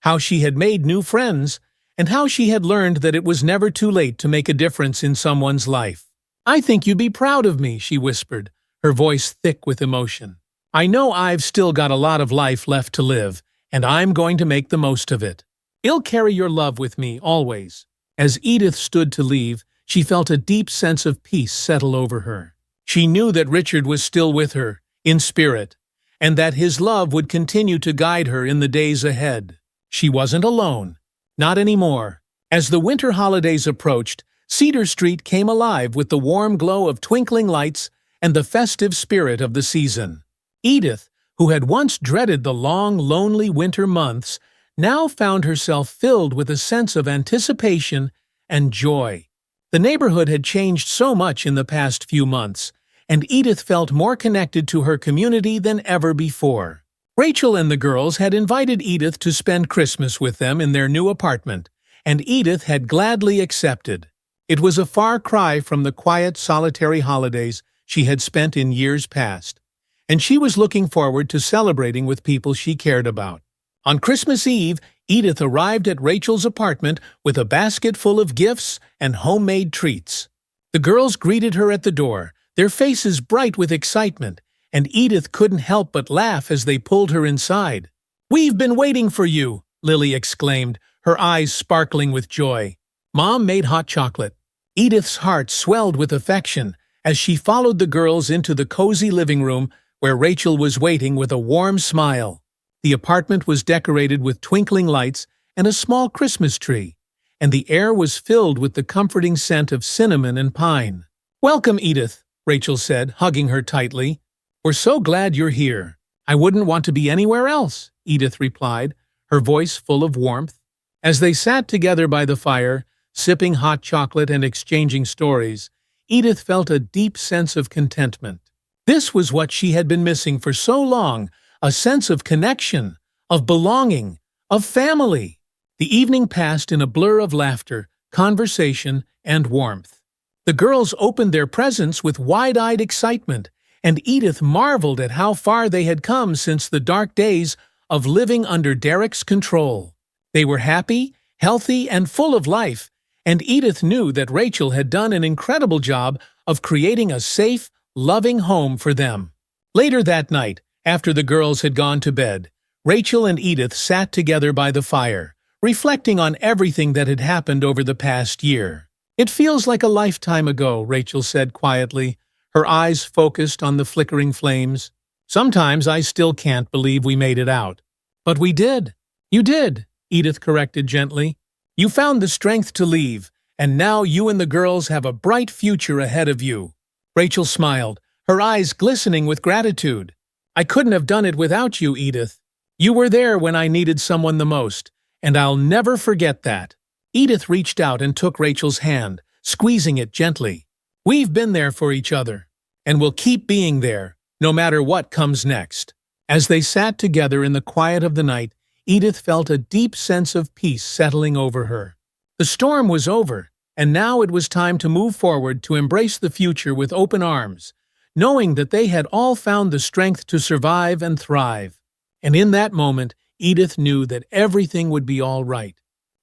how she had made new friends, and how she had learned that it was never too late to make a difference in someone's life. "I think you'd be proud of me," she whispered, her voice thick with emotion. "I know I've still got a lot of life left to live, and I'm going to make the most of it. I'll carry your love with me, always." As Edith stood to leave, she felt a deep sense of peace settle over her. She knew that Richard was still with her, in spirit, and that his love would continue to guide her in the days ahead. She wasn't alone. Not anymore. As the winter holidays approached, Cedar Street came alive with the warm glow of twinkling lights and the festive spirit of the season. Edith, who had once dreaded the long, lonely winter months, now found herself filled with a sense of anticipation and joy. The neighborhood had changed so much in the past few months, and Edith felt more connected to her community than ever before. Rachel and the girls had invited Edith to spend Christmas with them in their new apartment, and Edith had gladly accepted. It was a far cry from the quiet, solitary holidays she had spent in years past, and she was looking forward to celebrating with people she cared about. On Christmas Eve, Edith arrived at Rachel's apartment with a basket full of gifts and homemade treats. The girls greeted her at the door, their faces bright with excitement, and Edith couldn't help but laugh as they pulled her inside. "We've been waiting for you," Lily exclaimed, her eyes sparkling with joy. "Mom made hot chocolate." Edith's heart swelled with affection as she followed the girls into the cozy living room where Rachel was waiting with a warm smile. The apartment was decorated with twinkling lights and a small Christmas tree, and the air was filled with the comforting scent of cinnamon and pine. "Welcome, Edith," Rachel said, hugging her tightly. "We're so glad you're here." "I wouldn't want to be anywhere else," Edith replied, her voice full of warmth. As they sat together by the fire, sipping hot chocolate and exchanging stories, Edith felt a deep sense of contentment. This was what she had been missing for so long, a sense of connection, of belonging, of family. The evening passed in a blur of laughter, conversation, and warmth. The girls opened their presents with wide-eyed excitement, and Edith marveled at how far they had come since the dark days of living under Derek's control. They were happy, healthy, and full of life, and Edith knew that Rachel had done an incredible job of creating a safe, loving home for them. Later that night, after the girls had gone to bed, Rachel and Edith sat together by the fire, reflecting on everything that had happened over the past year. "It feels like a lifetime ago," Rachel said quietly, her eyes focused on the flickering flames. "Sometimes I still can't believe we made it out." "But we did." "You did," Edith corrected gently. "You found the strength to leave, and now you and the girls have a bright future ahead of you." Rachel smiled, her eyes glistening with gratitude. "I couldn't have done it without you, Edith. You were there when I needed someone the most, and I'll never forget that." Edith reached out and took Rachel's hand, squeezing it gently. "We've been there for each other, and we'll keep being there, no matter what comes next." As they sat together in the quiet of the night, Edith felt a deep sense of peace settling over her. The storm was over, and now it was time to move forward to embrace the future with open arms, knowing that they had all found the strength to survive and thrive. And in that moment, Edith knew that everything would be all right.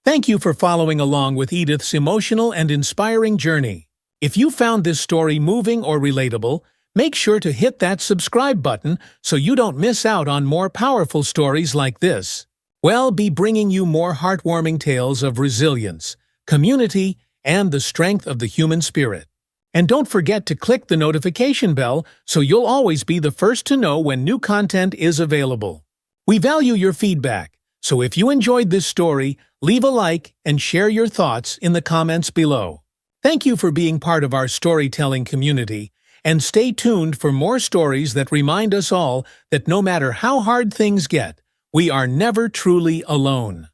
Thank you for following along with Edith's emotional and inspiring journey. If you found this story moving or relatable, make sure to hit that subscribe button so you don't miss out on more powerful stories like this. We'll be bringing you more heartwarming tales of resilience, community, and the strength of the human spirit. And don't forget to click the notification bell so you'll always be the first to know when new content is available. We value your feedback, so if you enjoyed this story, leave a like and share your thoughts in the comments below. Thank you for being part of our storytelling community, and stay tuned for more stories that remind us all that no matter how hard things get, we are never truly alone.